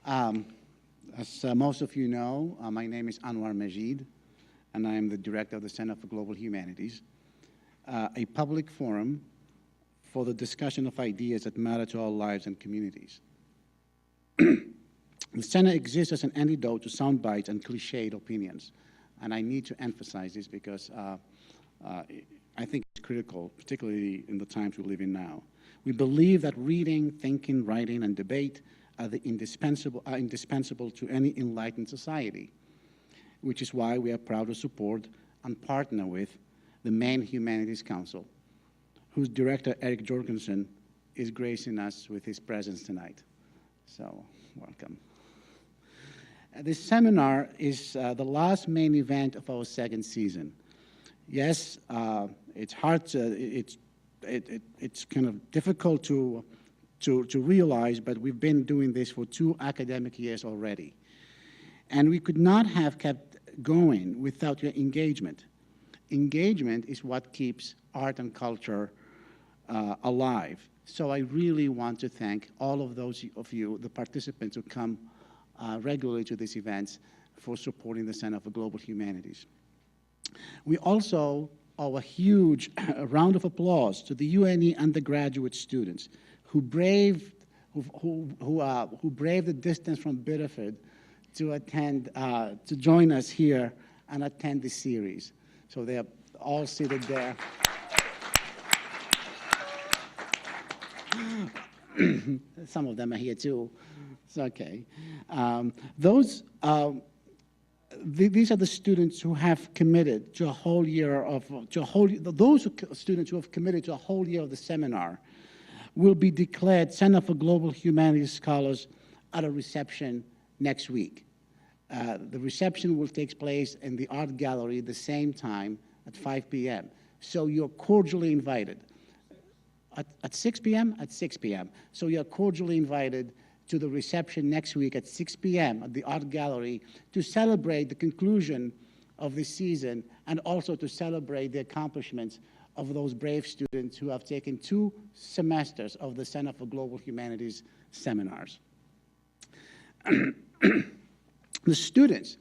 Um, as most of you know, my name is Anwar Majid, and I am the director of the Center for Global Humanities, a public forum for the discussion of ideas that matter to our lives and communities. The Center exists as an antidote to sound bites and cliched opinions, and I need to emphasize this because I think it's critical, particularly in the times we live in now. We believe that reading, thinking, writing, and debate are indispensable to any enlightened society, which is why we are proud to support and partner with the Maine Humanities Council, whose director, Eric Jorgensen, is gracing us with his presence tonight. So, welcome. This seminar is the last main event of our second season. Yes, it's hard to, it's kind of difficult to realize, but we've been doing this for 2 academic years already. And we could not have kept going without your engagement. Engagement is what keeps art and culture alive. So I really want to thank all of those of you, the participants who come regularly to these events, for supporting the Center for Global Humanities. We also owe a huge round of applause to the UNE undergraduate students who braved the distance from Biddeford to attend, to join us here and attend this series. So they're all seated there. Some of them are here too. It's okay. These are the students who have committed to a whole year of, those students who have committed to a whole year of the seminar will be declared Center for Global Humanities Scholars at a reception next week. The reception will take place in the art gallery the same time at 5 p.m. So you're cordially invited. At 6 p.m.? At 6 p.m. So you're cordially invited to the reception next week at 6 p.m. at the art gallery to celebrate the conclusion of this season and also to celebrate the accomplishments of those brave students who have taken 2 semesters of the Center for Global Humanities seminars. The students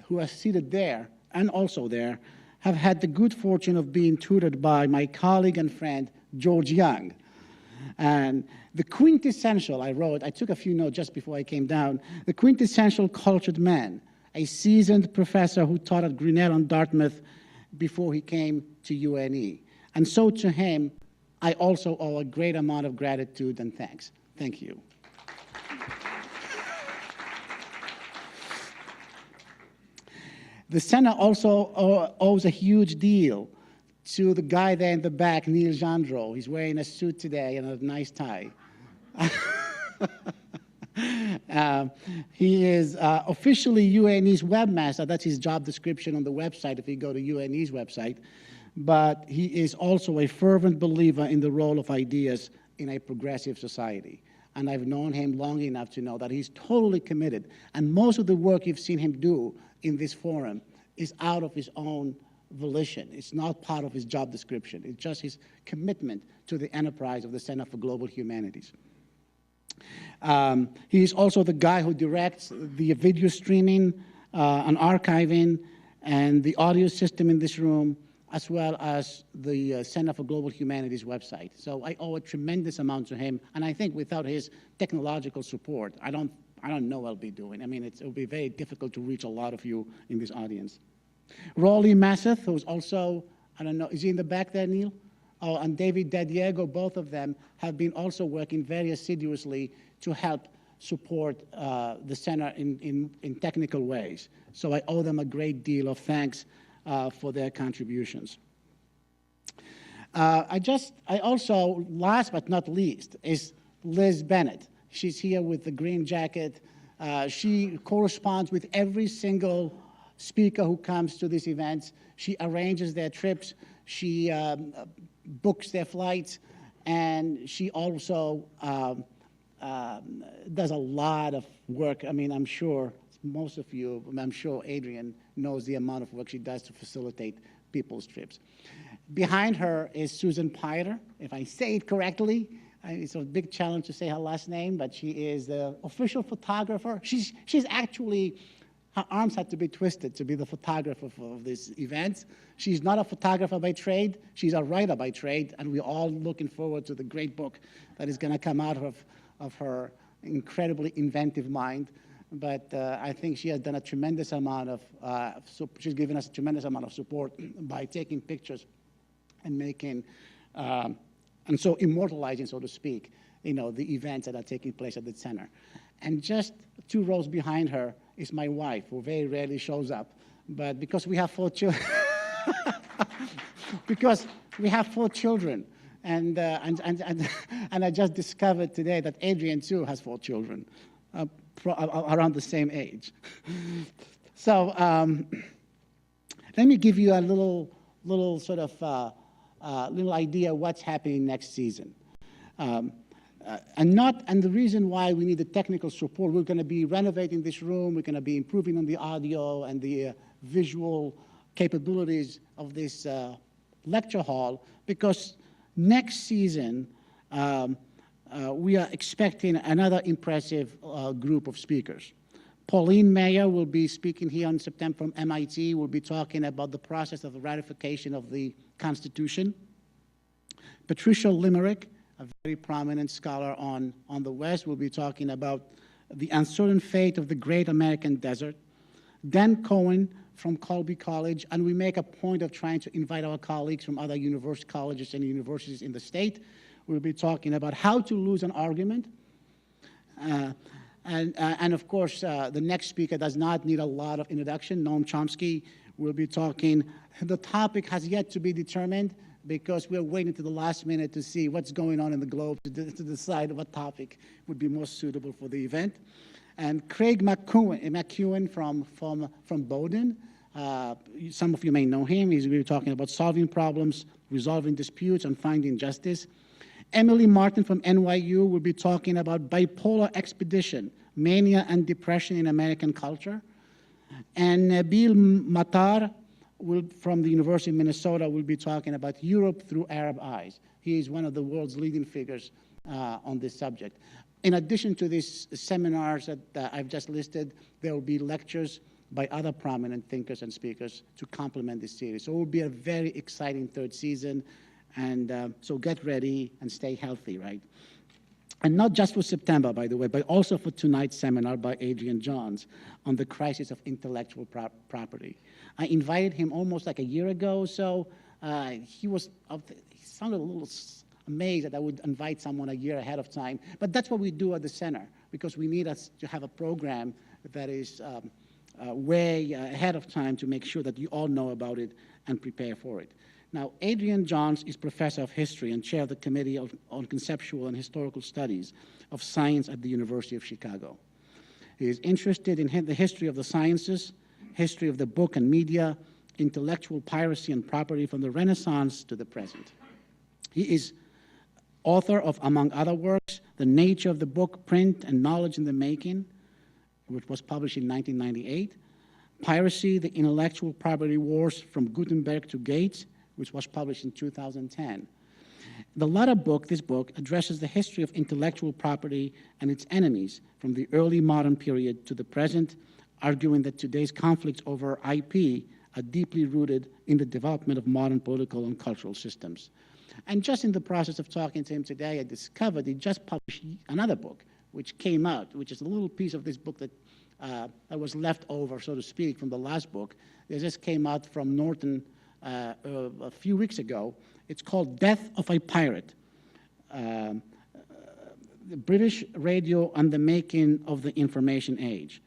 who are seated there and also there have had the good fortune of being tutored by my colleague and friend, George Young. And the quintessential, I took a few notes just before I came down, the quintessential cultured man, a seasoned professor who taught at Grinnell and Dartmouth before he came to UNE. And so to him, I also owe a great amount of gratitude and thanks. Thank you. The Center also owes a huge deal to the guy there in the back, Neil Jandro. He's wearing a suit today and a nice tie. He is officially UNE's webmaster. That's his job description on the website if you go to UNE's website. But he is also a fervent believer in the role of ideas in a progressive society. And I've known him long enough to know that he's totally committed. And most of the work you've seen him do in this forum is out of his own volition. It's not part of his job description. It's just his commitment to the enterprise of the Center for Global Humanities. He is also the guy who directs the video streaming and archiving and the audio system in this room, as well as the Center for Global Humanities website. So I owe a tremendous amount to him, and I think without his technological support, I don't know what I'll be doing. I mean, it will be very difficult to reach a lot of you in this audience. Rolly Masseth, who's also, I don't know, is he in the back there, Neil? Oh, and David Diego, both of them have been also working very assiduously to help support the center in technical ways. So I owe them a great deal of thanks for their contributions. I also, last but not least, is Liz Bennett. She's here with the green jacket. She corresponds with every single speaker who comes to these events. She arranges their trips. She books their flights. And she also does a lot of work. I mean, I'm sure most of you, I'm sure Adrian knows the amount of work she does to facilitate people's trips. Behind her is Susan Piter, if I say it correctly. It's a big challenge to say her last name, but she is the official photographer. She's actually, her arms had to be twisted to be the photographer of this event. She's not a photographer by trade, she's a writer by trade, and we're all looking forward to the great book that is going to come out of her incredibly inventive mind. But I think she has done a tremendous amount of, she's given us a tremendous amount of support by taking pictures and making, and so immortalizing, so to speak, you know, the events that are taking place at the center. And just 2 rows behind her is my wife, who very rarely shows up. But because we have 4 children, because we have 4 children, and I just discovered today that Adrian too has 4 children, around the same age. So let me give you a little sort of little idea what's happening next season. And the reason why we need the technical support, we're going to be renovating this room, we're going to be improving on the audio and the visual capabilities of this lecture hall, because next season we are expecting another impressive group of speakers. Pauline Mayer will be speaking here in September from MIT. We'll be talking about the process of the ratification of the Constitution. Patricia Limerick, a very prominent scholar on the West, will be talking about the uncertain fate of the great American desert. Dan Cohen from Colby College, and we make a point of trying to invite our colleagues from other colleges and universities in the state. We'll be talking about how to lose an argument. And of course, the next speaker does not need a lot of introduction. Noam Chomsky will be talking. The topic has yet to be determined because we're waiting to the last minute to see what's going on in the globe to decide what topic would be most suitable for the event. And Craig McEwen from Bowdoin. Some of you may know him. He's going to be talking about solving problems, resolving disputes, and finding justice. Emily Martin from NYU will be talking about bipolar expedition, mania and depression in American culture. And Nabil Matar from the University of Minnesota will be talking about Europe through Arab eyes. He is one of the world's leading figures on this subject. In addition to these seminars that I've just listed, there will be lectures by other prominent thinkers and speakers to complement this series. So it will be a very exciting 3rd season. And so get ready and stay healthy, right? And not just for September, by the way, but also for tonight's seminar by Adrian Johns on the crisis of intellectual property. I invited him almost like a year ago, so he sounded a little amazed that I would invite someone a year ahead of time. But that's what we do at the center, because we need us to have a program that is way ahead of time to make sure that you all know about it and prepare for it. Now, Adrian Johns is professor of history and chair of the Committee on Conceptual and Historical Studies of Science at the University of Chicago. He is interested in the history of the sciences, history of the book and media, intellectual piracy and property from the Renaissance to the present. He is author of, among other works, The Nature of the Book, Print, and Knowledge in the Making, which was published in 1998, Piracy, the Intellectual Property Wars from Gutenberg to Gates, which was published in 2010. The latter book, this book, addresses the history of intellectual property and its enemies from the early modern period to the present, arguing that today's conflicts over IP are deeply rooted in the development of modern political and cultural systems. And just in the process of talking to him today, I discovered he just published another book, which came out, which is a little piece of this book that was left over, so to speak, from the last book. It just came out from Norton a few weeks ago. It's called Death of a Pirate, the British Radio and the Making of the Information Age.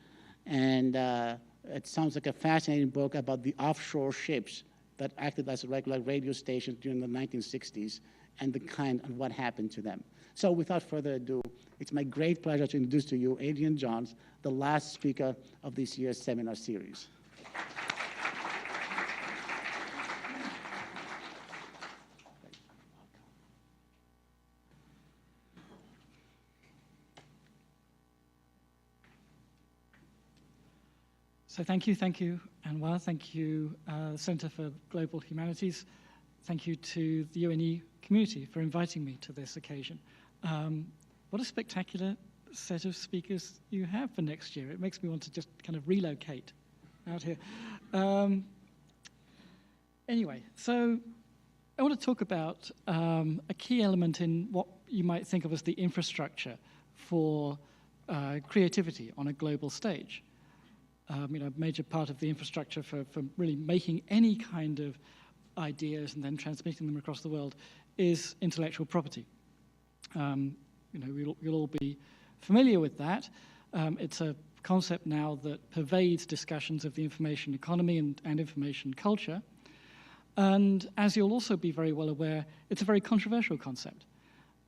And it sounds like a fascinating book about the offshore ships that acted as regular radio stations during the 1960s and the kind of what happened to them. So without further ado, it's my great pleasure to introduce to you Adrian Johns, the last speaker of this year's seminar series. So thank you, Anwar. Thank you, Center for Global Humanities. Thank you to the UNE community for inviting me to this occasion. What a spectacular set of speakers you have for next year. It makes me want to just kind of relocate out here. Anyway, so I want to talk about a key element in what you might think of as the infrastructure for creativity on a global stage. A major part of the infrastructure for really making any kind of ideas and then transmitting them across the world is intellectual property. You'll all be familiar with that. It's a concept now that pervades discussions of the information economy and information culture. And as you'll also be very well aware, it's a very controversial concept.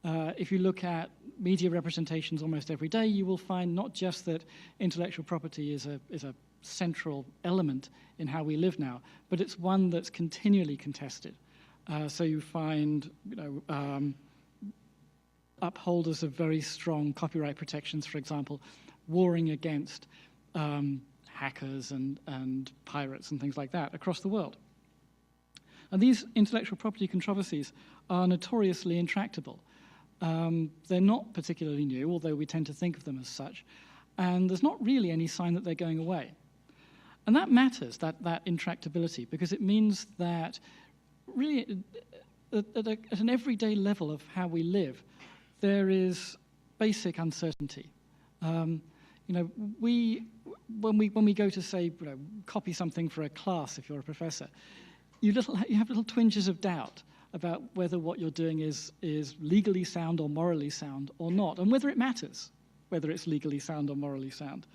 If you look at media representations almost every day, you will find not just that intellectual property is a central element in how we live now, but it's one that's continually contested. So you find, upholders of very strong copyright protections, for example, warring against hackers and pirates and things like that across the world. And these intellectual property controversies are notoriously intractable. They're not particularly new, although we tend to think of them as such, and there's not really any sign that they're going away. And that matters, that intractability, because it means that really at an everyday level of how we live, there is basic uncertainty. When we go to say, copy something for a class, if you're a professor, you have little twinges of doubt about whether what you're doing is legally sound or morally sound or not, and whether it matters whether it's legally sound or morally sound.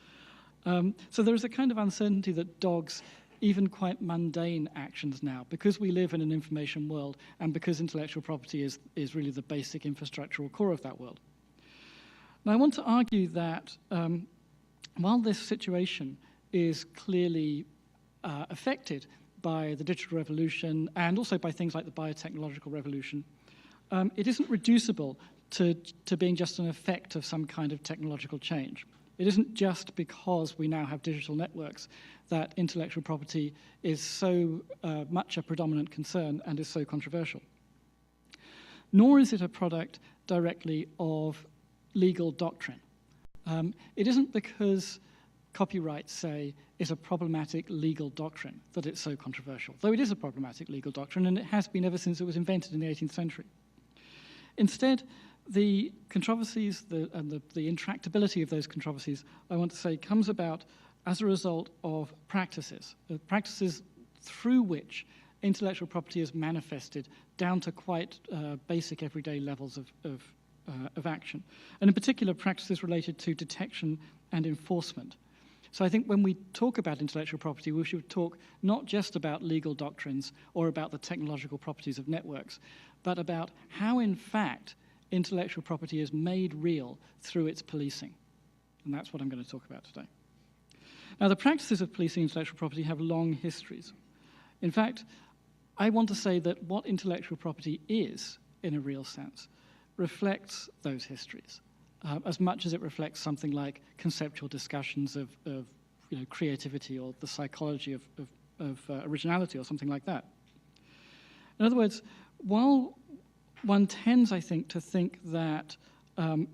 So there is a kind of uncertainty that dogs even quite mundane actions now, because we live in an information world and because intellectual property is really the basic infrastructural core of that world. Now, I want to argue that while this situation is clearly affected by the digital revolution and also by things like the biotechnological revolution, it isn't reducible to being just an effect of some kind of technological change. It isn't just because we now have digital networks that intellectual property is so much a predominant concern and is so controversial. Nor is it a product directly of legal doctrine. It isn't because copyright, say, is a problematic legal doctrine that it's so controversial, though it is a problematic legal doctrine, and it has been ever since it was invented in the 18th century. Instead, the controversies and the intractability of those controversies, I want to say, comes about as a result of practices through which intellectual property is manifested down to quite basic everyday levels of action, and in particular practices related to detection and enforcement. So I think when we talk about intellectual property, we should talk not just about legal doctrines or about the technological properties of networks, but about how, in fact, intellectual property is made real through its policing. And that's what I'm going to talk about today. Now, the practices of policing intellectual property have long histories. In fact, I want to say that what intellectual property is, in a real sense, reflects those histories, as much as it reflects something like conceptual discussions of creativity or the psychology of originality or something like that. In other words, while one tends, I think, to think that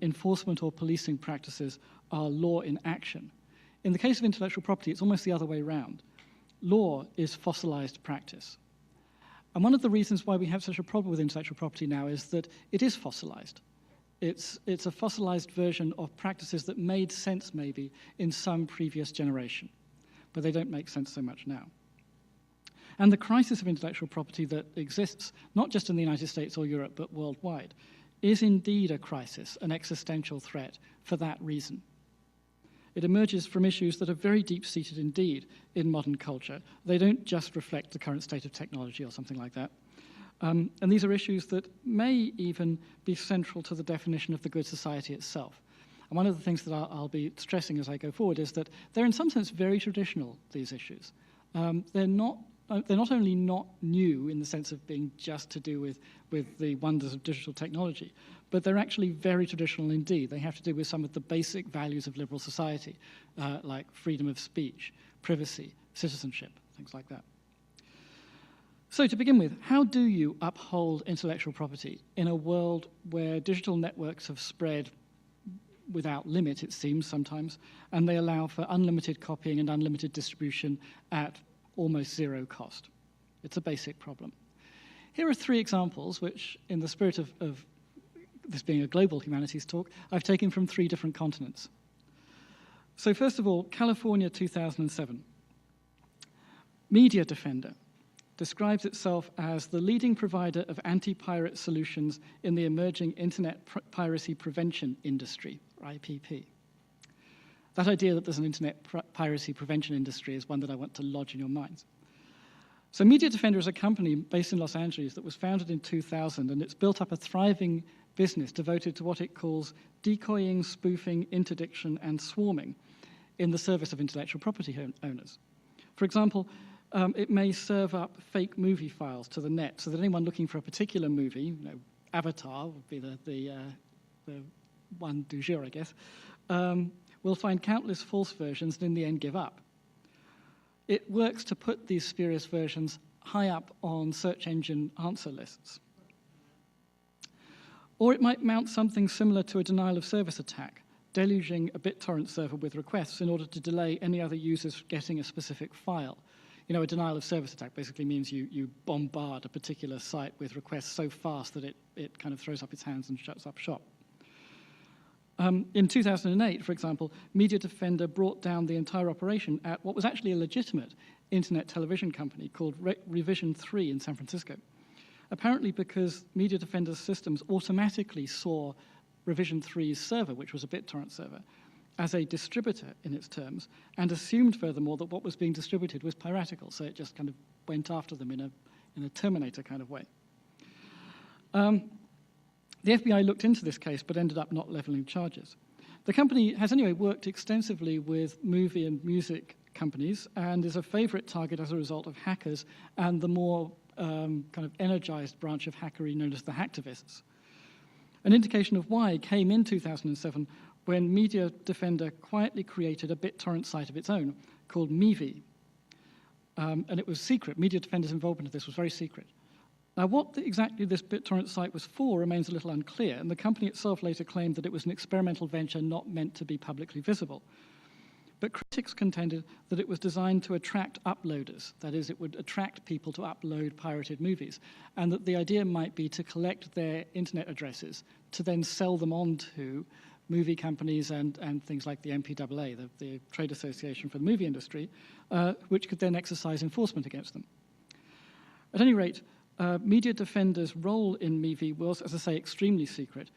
enforcement or policing practices are law in action, in the case of intellectual property, it's almost the other way around. Law is fossilized practice. And one of the reasons why we have such a problem with intellectual property now is that it is fossilized. It's a fossilized version of practices that made sense maybe in some previous generation, but they don't make sense so much now. And the crisis of intellectual property that exists, not just in the United States or Europe, but worldwide, is indeed a crisis, an existential threat for that reason. It emerges from issues that are very deep-seated indeed in modern culture. They don't just reflect the current state of technology or something like that. And these are issues that may even be central to the definition of the good society itself. And one of the things that I'll be stressing as I go forward is that they're in some sense very traditional, these issues. They're not only not new in the sense of being just to do with the wonders of digital technology, but they're actually very traditional indeed. They have to do with some of the basic values of liberal society, like freedom of speech, privacy, citizenship, things like that. So to begin with, how do you uphold intellectual property in a world where digital networks have spread without limit, it seems sometimes, and they allow for unlimited copying and unlimited distribution at almost zero cost? It's a basic problem. Here are 3 examples which, in the spirit of this being a global humanities talk, I've taken from 3 different continents. So first of all, California 2007. Media Defender describes itself as the leading provider of anti-pirate solutions in the emerging internet piracy prevention industry, or IPP. That idea that there's an internet piracy prevention industry is one that I want to lodge in your minds. So Media Defender is a company based in Los Angeles that was founded in 2000, and it's built up a thriving business devoted to what it calls decoying, spoofing, interdiction, and swarming in the service of intellectual property owners. For example, it may serve up fake movie files to the net so that anyone looking for a particular movie, Avatar would be the one du jour, I guess, will find countless false versions and in the end give up. It works to put these spurious versions high up on search engine answer lists. Or it might mount something similar to a denial of service attack, deluging a BitTorrent server with requests in order to delay any other users getting a specific file. A denial of service attack basically means you bombard a particular site with requests so fast that it kind of throws up its hands and shuts up shop. In 2008, for example, Media Defender brought down the entire operation at what was actually a legitimate internet television company called Revision 3 in San Francisco. Apparently because Media Defender's systems automatically saw Revision 3's server, which was a BitTorrent server, as a distributor in its terms, and assumed furthermore that what was being distributed was piratical, so it just kind of went after them in a Terminator kind of way. The FBI looked into this case but ended up not leveling charges. The company has anyway worked extensively with movie and music companies and is a favorite target as a result of hackers and the more kind of energized branch of hackery known as the hacktivists. An indication of why came in 2007 when Media Defender quietly created a BitTorrent site of its own called Mevi. And it was secret. Media Defender's involvement in this was very secret. Now, what exactly this BitTorrent site was for remains a little unclear, and the company itself later claimed that it was an experimental venture not meant to be publicly visible. But critics contended that it was designed to attract uploaders, that is, it would attract people to upload pirated movies, and that the idea might be to collect their internet addresses to then sell them on to movie companies and things like the MPAA, the Trade Association for the Movie Industry, which could then exercise enforcement against them. At any rate, Media Defender's role in Mevi was, as I say, extremely secret,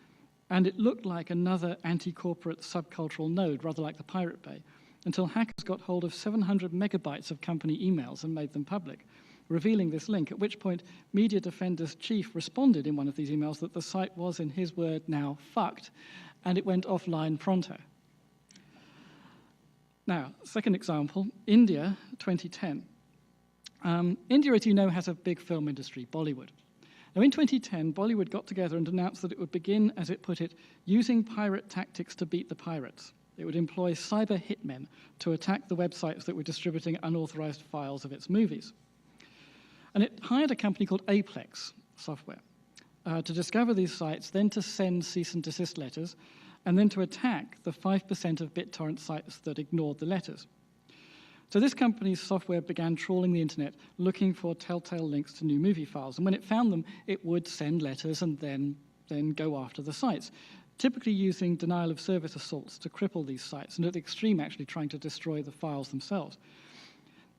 and it looked like another anti-corporate subcultural node, rather like the Pirate Bay, until hackers got hold of 700 megabytes of company emails and made them public, revealing this link, at which point Media Defender's chief responded in one of these emails that the site was, in his word, now fucked, and it went offline pronto. Now, second example, India, 2010. India, as you know, has a big film industry, Bollywood. Now, in 2010, Bollywood got together and announced that it would begin, as it put it, using pirate tactics to beat the pirates. It would employ cyber hitmen to attack the websites that were distributing unauthorized files of its movies. And it hired a company called Aplex Software to discover these sites, then to send cease and desist letters, and then to attack the 5% of BitTorrent sites that ignored the letters. So this company's software began trawling the internet, looking for telltale links to new movie files. And when it found them, it would send letters and then go after the sites, typically using denial of service assaults to cripple these sites, and at the extreme actually trying to destroy the files themselves.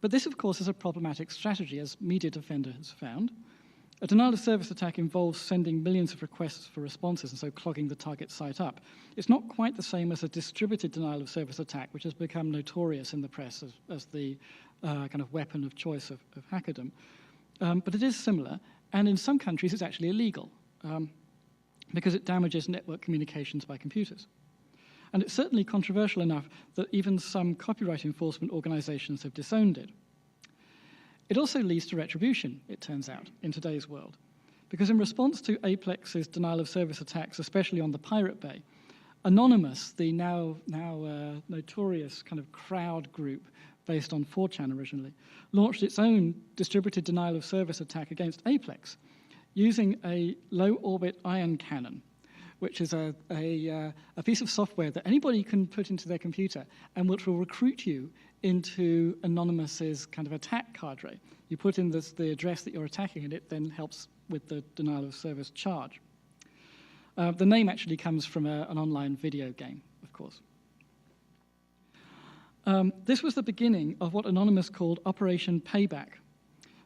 But this, of course, is a problematic strategy, as Media Defender has found. A denial of service attack involves sending millions of requests for responses and so clogging the target site up. It's not quite the same as a distributed denial of service attack, which has become notorious in the press as the kind of weapon of choice of hackerdom. But it is similar, and in some countries it's actually illegal because it damages network communications by computers. And it's certainly controversial enough that even some copyright enforcement organizations have disowned it. It also leads to retribution, it turns out, in today's world. Because in response to Aplex's denial of service attacks, especially on the Pirate Bay, Anonymous, the now notorious kind of crowd group based on 4chan originally, launched its own distributed denial of service attack against Aplex using a low-orbit ion cannon, which is a piece of software that anybody can put into their computer and which will recruit you into Anonymous's kind of attack cadre. You put in the address that you're attacking, and it then helps with the denial of service charge. The name actually comes from an online video game, of course. This was the beginning of what Anonymous called Operation Payback.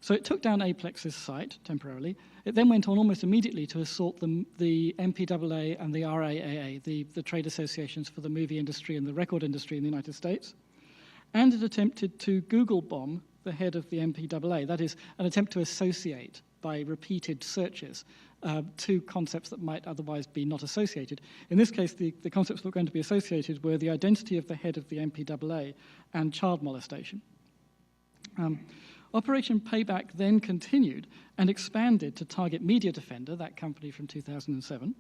So it took down Aplex's site temporarily. It then went on almost immediately to assault the MPAA and the RIAA, the trade associations for the movie industry and the record industry in the United States. And it attempted to Google bomb the head of the MPAA. That is, an attempt to associate by repeated searches two concepts that might otherwise be not associated. In this case, the concepts that were going to be associated were the identity of the head of the MPAA and child molestation. Operation Payback then continued and expanded to target Media Defender, that company from 2007,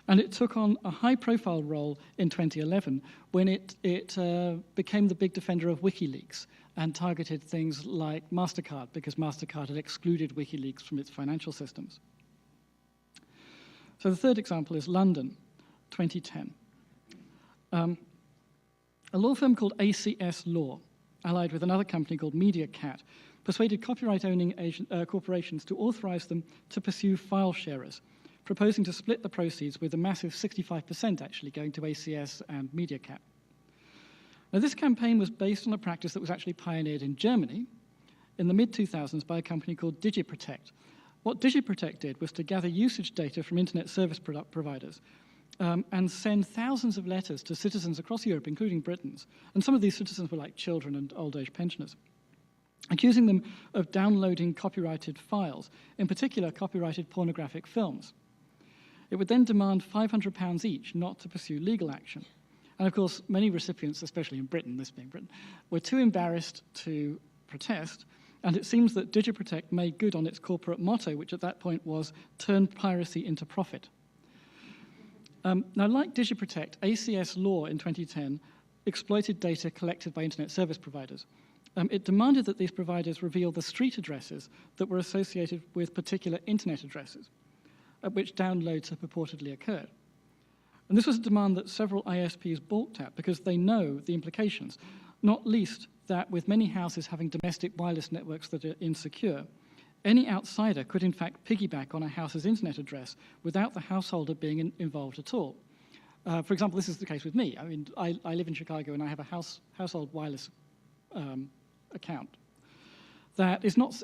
and it took on a high-profile role in 2011 when it became the big defender of WikiLeaks and targeted things like MasterCard, because MasterCard had excluded WikiLeaks from its financial systems. So the third example is London, 2010. A law firm called ACS Law, allied with another company called MediaCat, persuaded copyright-owning corporations to authorize them to pursue file sharers, proposing to split the proceeds with a massive 65% actually going to ACS and MediaCat. Now, this campaign was based on a practice that was actually pioneered in Germany in the mid-2000s by a company called DigiProtect. What DigiProtect did was to gather usage data from internet service providers and send thousands of letters to citizens across Europe, including Britons. And some of these citizens were like children and old-age pensioners, accusing them of downloading copyrighted files, in particular copyrighted pornographic films. It would then demand £500 each not to pursue legal action. And of course, many recipients, especially in Britain, this being Britain, were too embarrassed to protest, and it seems that DigiProtect made good on its corporate motto, which at that point was, turn piracy into profit. Now, like DigiProtect, ACS Law in 2010 exploited data collected by internet service providers. It demanded that these providers reveal the street addresses that were associated with particular internet addresses at which downloads have purportedly occurred. And this was a demand that several ISPs balked at because they know the implications, not least that with many houses having domestic wireless networks that are insecure, any outsider could in fact piggyback on a house's internet address without the householder being involved at all. For example, this is the case with me. I mean, I live in Chicago and I have a household wireless account that is not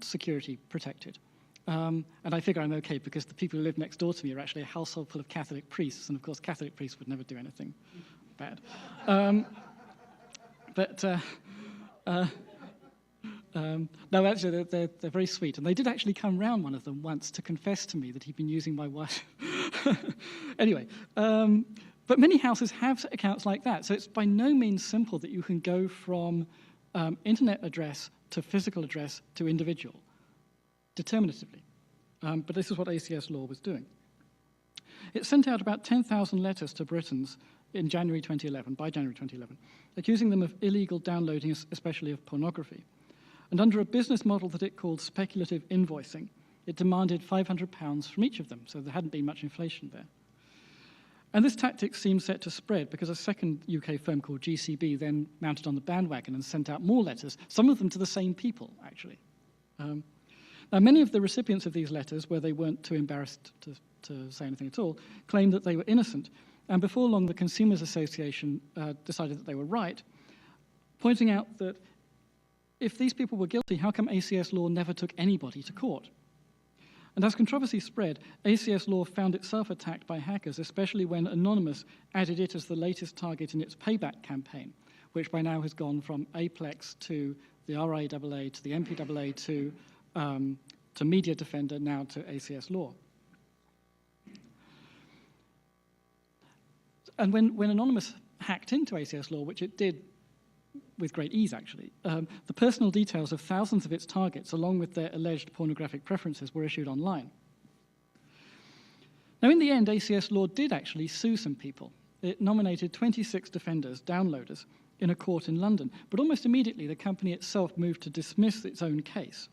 security protected. And I figure I'm okay because the people who live next door to me are actually a household full of Catholic priests, and of course Catholic priests would never do anything bad. No, actually, they're very sweet. And they did actually come round, one of them, once to confess to me that he'd been using my wife. Anyway, but many houses have accounts like that. So it's by no means simple that you can go from internet address to physical address to individual, determinatively. But this is what ACS Law was doing. It sent out about 10,000 letters to Britons in January 2011, by January 2011, accusing them of illegal downloading, especially of pornography. And under a business model that it called speculative invoicing, it demanded £500 from each of them, so there hadn't been much inflation there. And this tactic seemed set to spread because a second UK firm called GCB then mounted on the bandwagon and sent out more letters, some of them to the same people, actually. Now, many of the recipients of these letters, where they weren't too embarrassed to say anything at all, claimed that they were innocent. And before long, the Consumers Association decided that they were right, pointing out that if these people were guilty, how come ACS Law never took anybody to court? And as controversy spread, ACS Law found itself attacked by hackers, especially when Anonymous added it as the latest target in its payback campaign, which by now has gone from Aplex to the RIAA to the MPAA to Media Defender, now to ACS Law. And when Anonymous hacked into ACS Law, which it did with great ease, actually, the personal details of thousands of its targets, along with their alleged pornographic preferences, were issued online. Now, in the end, ACS Law did actually sue some people. it nominated 26 defenders, downloaders, in a court in London. But almost immediately, the company itself moved to dismiss its own case,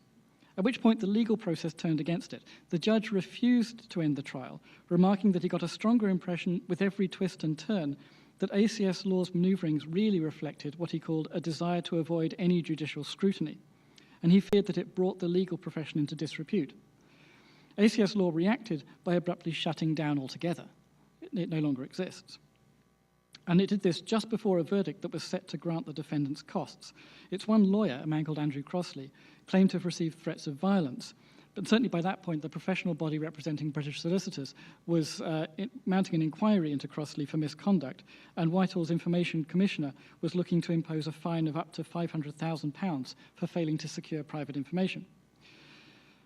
at which point the legal process turned against it. The judge refused to end the trial, remarking that he got a stronger impression with every twist and turn that ACS law's manoeuvrings really reflected what he called a desire to avoid any judicial scrutiny, and he feared that it brought the legal profession into disrepute. ACS law reacted by abruptly shutting down altogether. It no longer exists. And it did this just before a verdict that was set to grant the defendants costs. Its one lawyer, a man called Andrew Crossley, claimed to have received threats of violence, but certainly by that point, the professional body representing British solicitors was mounting an inquiry into Crossley for misconduct, and Whitehall's information commissioner was looking to impose a fine of up to £500,000 for failing to secure private information.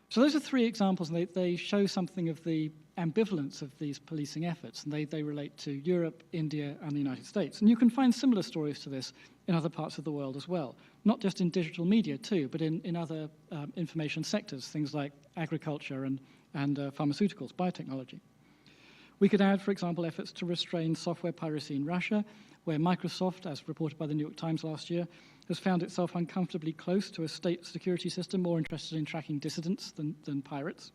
So those are three examples, and they show something of the ambivalence of these policing efforts, and they relate to Europe, India, and the United States. And you can find similar stories to this in other parts of the world as well, not just in digital media too, but in other information sectors, things like agriculture and pharmaceuticals, biotechnology. We could add, for example, efforts to restrain software piracy in Russia, where Microsoft, as reported by the New York Times last year, has found itself uncomfortably close to a state security system more interested in tracking dissidents than pirates,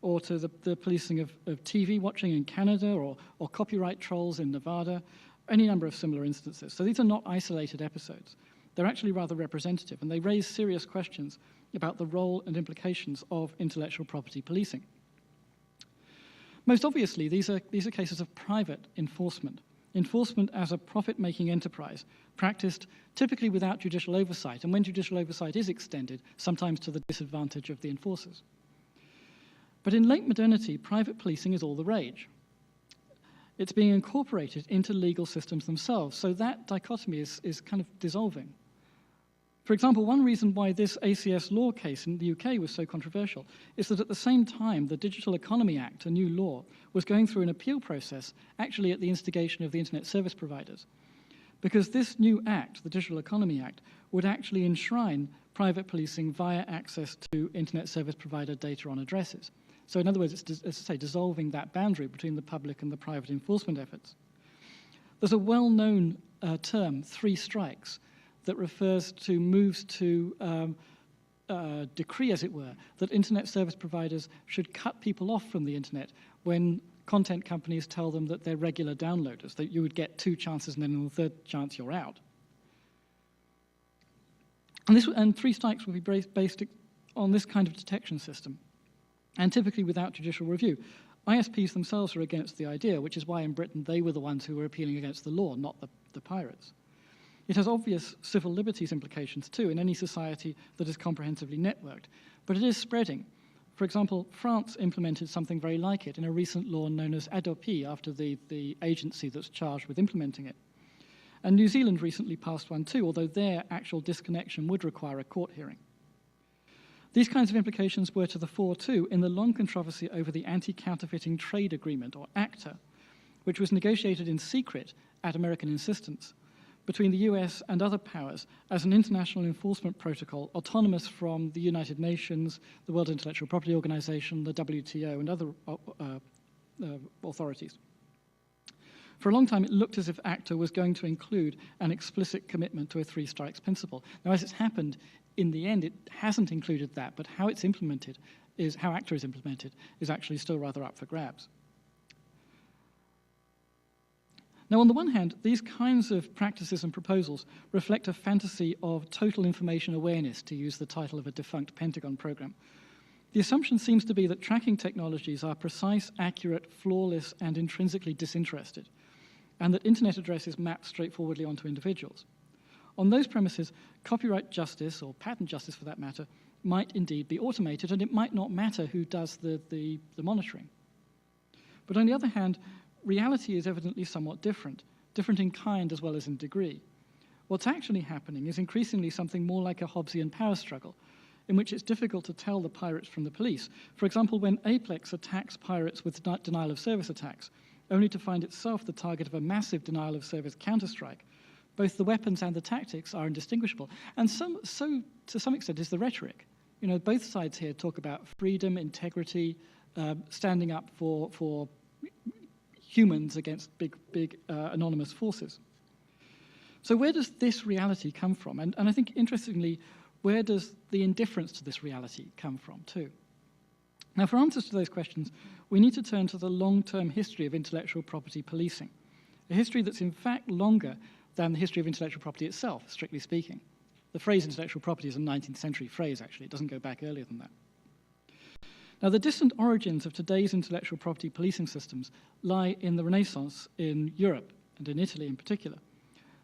or to the policing of TV watching in Canada, or copyright trolls in Nevada, any number of similar instances. So these are not isolated episodes. They're actually rather representative, and they raise serious questions about the role and implications of intellectual property policing. Most obviously, these are cases of private enforcement as a profit-making enterprise, practiced typically without judicial oversight, and when judicial oversight is extended, sometimes to the disadvantage of the enforcers. But in late modernity, private policing is all the rage. It's being incorporated into legal systems themselves, so that dichotomy is kind of dissolving. For example, one reason why this ACS law case in the UK was so controversial is that at the same time, the Digital Economy Act, a new law, was going through an appeal process, actually at the instigation of the internet service providers. Because this new act, the Digital Economy Act, would actually enshrine private policing via access to internet service provider data on addresses. So in other words, it's, as I say, dissolving that boundary between the public and the private enforcement efforts. There's a well-known term, 3 strikes, that refers to moves to decree, as it were, that internet service providers should cut people off from the internet when content companies tell them that they're regular downloaders, that you would get 2 chances and then on the 3rd chance you're out. And 3 strikes would be based on this kind of detection system, and typically without judicial review. ISPs themselves are against the idea, which is why in Britain they were the ones who were appealing against the law, not the pirates. It has obvious civil liberties implications too in any society that is comprehensively networked, but it is spreading. For example, France implemented something very like it in a recent law known as Adopi, after the agency that's charged with implementing it. And New Zealand recently passed one too, although their actual disconnection would require a court hearing. These kinds of implications were to the fore too in the long controversy over the Anti-Counterfeiting Trade Agreement, or ACTA, which was negotiated in secret at American insistence between the US and other powers as an international enforcement protocol autonomous from the United Nations, the World Intellectual Property Organization, the WTO, and other authorities. For a long time, it looked as if ACTA was going to include an explicit commitment to a 3 strikes principle. Now, as it's happened, in the end, it hasn't included that, but how it's implemented how ACTA is implemented is actually still rather up for grabs. Now, on the one hand, these kinds of practices and proposals reflect a fantasy of total information awareness, to use the title of a defunct Pentagon program. The assumption seems to be that tracking technologies are precise, accurate, flawless, and intrinsically disinterested, and that internet addresses map straightforwardly onto individuals. On those premises, copyright justice, or patent justice for that matter, might indeed be automated, and it might not matter who does the monitoring. But on the other hand, reality is evidently somewhat different in kind as well as in degree. What's actually happening is increasingly something more like a Hobbesian power struggle, in which it's difficult to tell the pirates from the police. For example, when Aplex attacks pirates with denial of service attacks, only to find itself the target of a massive denial of service counterstrike, both the weapons and the tactics are indistinguishable. And so to some extent, is the rhetoric. You know, both sides here talk about freedom, integrity, standing up for humans against big anonymous forces. So where does this reality come from? And I think, interestingly, where does the indifference to this reality come from, too? Now, for answers to those questions, we need to turn to the long-term history of intellectual property policing, a history that's in fact longer than the history of intellectual property itself, strictly speaking. The phrase intellectual property is a 19th century phrase, actually. It doesn't go back earlier than that. Now, the distant origins of today's intellectual property policing systems lie in the Renaissance in Europe, and in Italy in particular.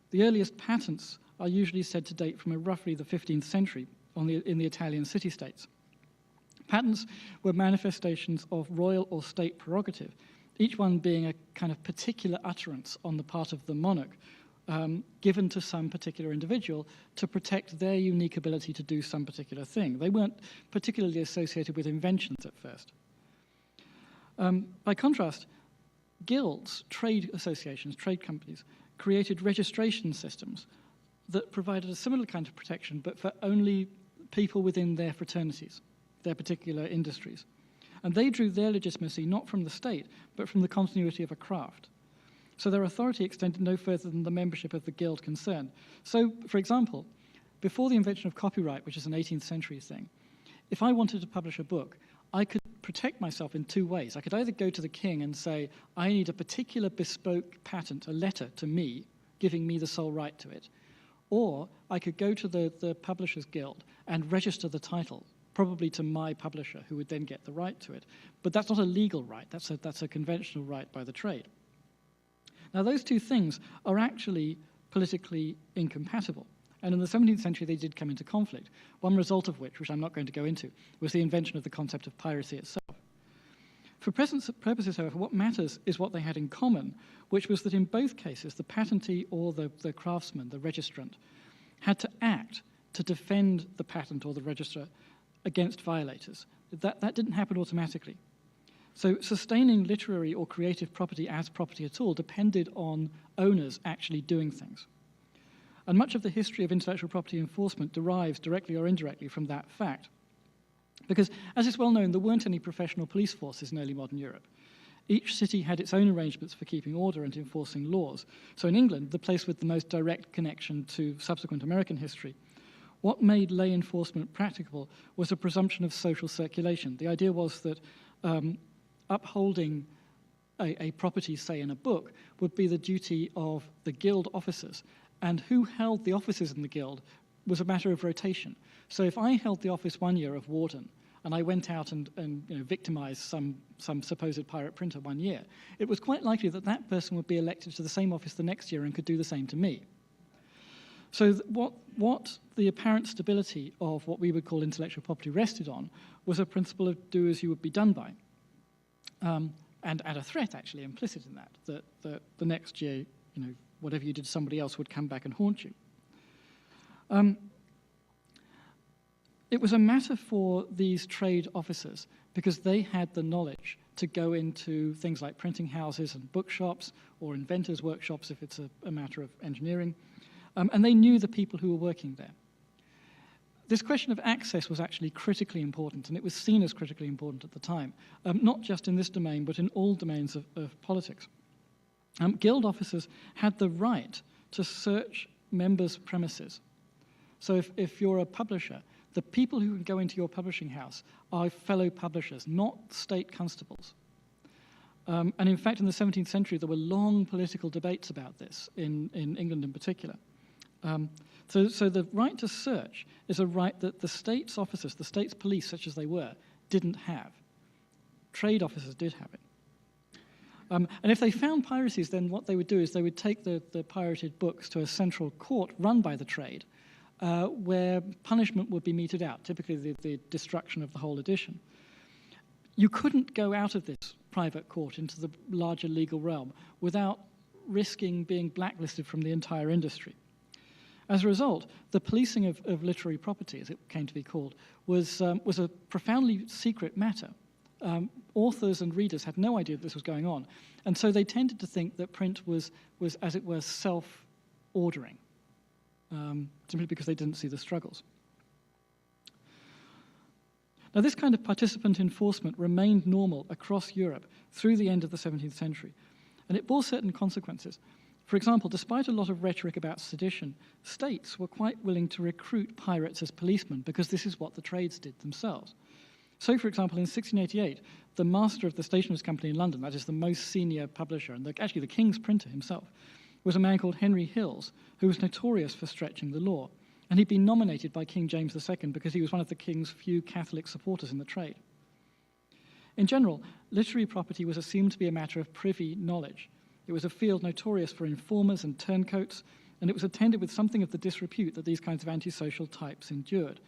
The earliest patents are usually said to date from roughly the 15th century in the Italian city-states. Patents were manifestations of royal or state prerogative, each one being a kind of particular utterance on the part of the monarch, given to some particular individual to protect their unique ability to do some particular thing. They weren't particularly associated with inventions at first. By contrast, guilds, trade associations, trade companies, created registration systems that provided a similar kind of protection, but for only people within their fraternities, their particular industries. And they drew their legitimacy not from the state, but from the continuity of a craft. So their authority extended no further than the membership of the guild concerned. So, for example, before the invention of copyright, which is an 18th century thing, if I wanted to publish a book, I could protect myself in two ways. I could either go to the king and say, I need a particular bespoke patent, a letter to me, giving me the sole right to it. Or I could go to the Publishers Guild and register the title, probably to my publisher, who would then get the right to it. But that's not a legal right. That's a conventional right by the trade. Now, those two things are actually politically incompatible. And in the 17th century, they did come into conflict, one result of which I'm not going to go into, was the invention of the concept of piracy itself. For present purposes, however, what matters is what they had in common, which was that in both cases, the patentee or the craftsman, the registrant, had to act to defend the patent or the registrar against violators. That didn't happen automatically. So sustaining literary or creative property as property at all depended on owners actually doing things. And much of the history of intellectual property enforcement derives directly or indirectly from that fact. Because, as is well known, there weren't any professional police forces in early modern Europe. Each city had its own arrangements for keeping order and enforcing laws. So in England, the place with the most direct connection to subsequent American history, what made lay enforcement practicable was a presumption of social circulation. The idea was that upholding a property, say in a book, would be the duty of the guild officers. And who held the offices in the guild was a matter of rotation. So if I held the office one year of warden, and I went out and victimized some supposed pirate printer one year, it was quite likely that that person would be elected to the same office the next year and could do the same to me. So what the apparent stability of what we would call intellectual property rested on was a principle of do as you would be done by. And a threat, actually, implicit in that the next year, whatever you did to somebody else would come back and haunt you. It was a matter for these trade officers because they had the knowledge to go into things like printing houses and bookshops or inventors' workshops if it's a matter of engineering, and they knew the people who were working there. This question of access was actually critically important, and it was seen as critically important at the time, not just in this domain, but in all domains of politics. Guild officers had the right to search members' premises. So if you're a publisher, the people who can go into your publishing house are fellow publishers, not state constables. And in fact, in the 17th century, there were long political debates about this, in England in particular. So the right to search is a right that the state's officers, the state's police, such as they were, didn't have. Trade officers did have it. And if they found piracies, then what they would do is they would take the pirated books to a central court run by the trade, where punishment would be meted out, typically the destruction of the whole edition. You couldn't go out of this private court into the larger legal realm without risking being blacklisted from the entire industry. As a result, the policing of literary property, as it came to be called, was a profoundly secret matter. Authors and readers had no idea that this was going on, and so they tended to think that print was as it were, self-ordering, simply because they didn't see the struggles. Now, this kind of participant enforcement remained normal across Europe through the end of the 17th century, And it bore certain consequences. For example, despite a lot of rhetoric about sedition, states were quite willing to recruit pirates as policemen because this is what the trades did themselves. So, for example, in 1688, the master of the Stationers' Company in London, that is the most senior publisher, and actually the King's printer himself, was a man called Henry Hills, who was notorious for stretching the law. And he'd been nominated by King James II because he was one of the King's few Catholic supporters in the trade. In general, literary property was assumed to be a matter of privy knowledge. It was a field notorious for informers and turncoats, and it was attended with something of the disrepute that these kinds of antisocial types endured.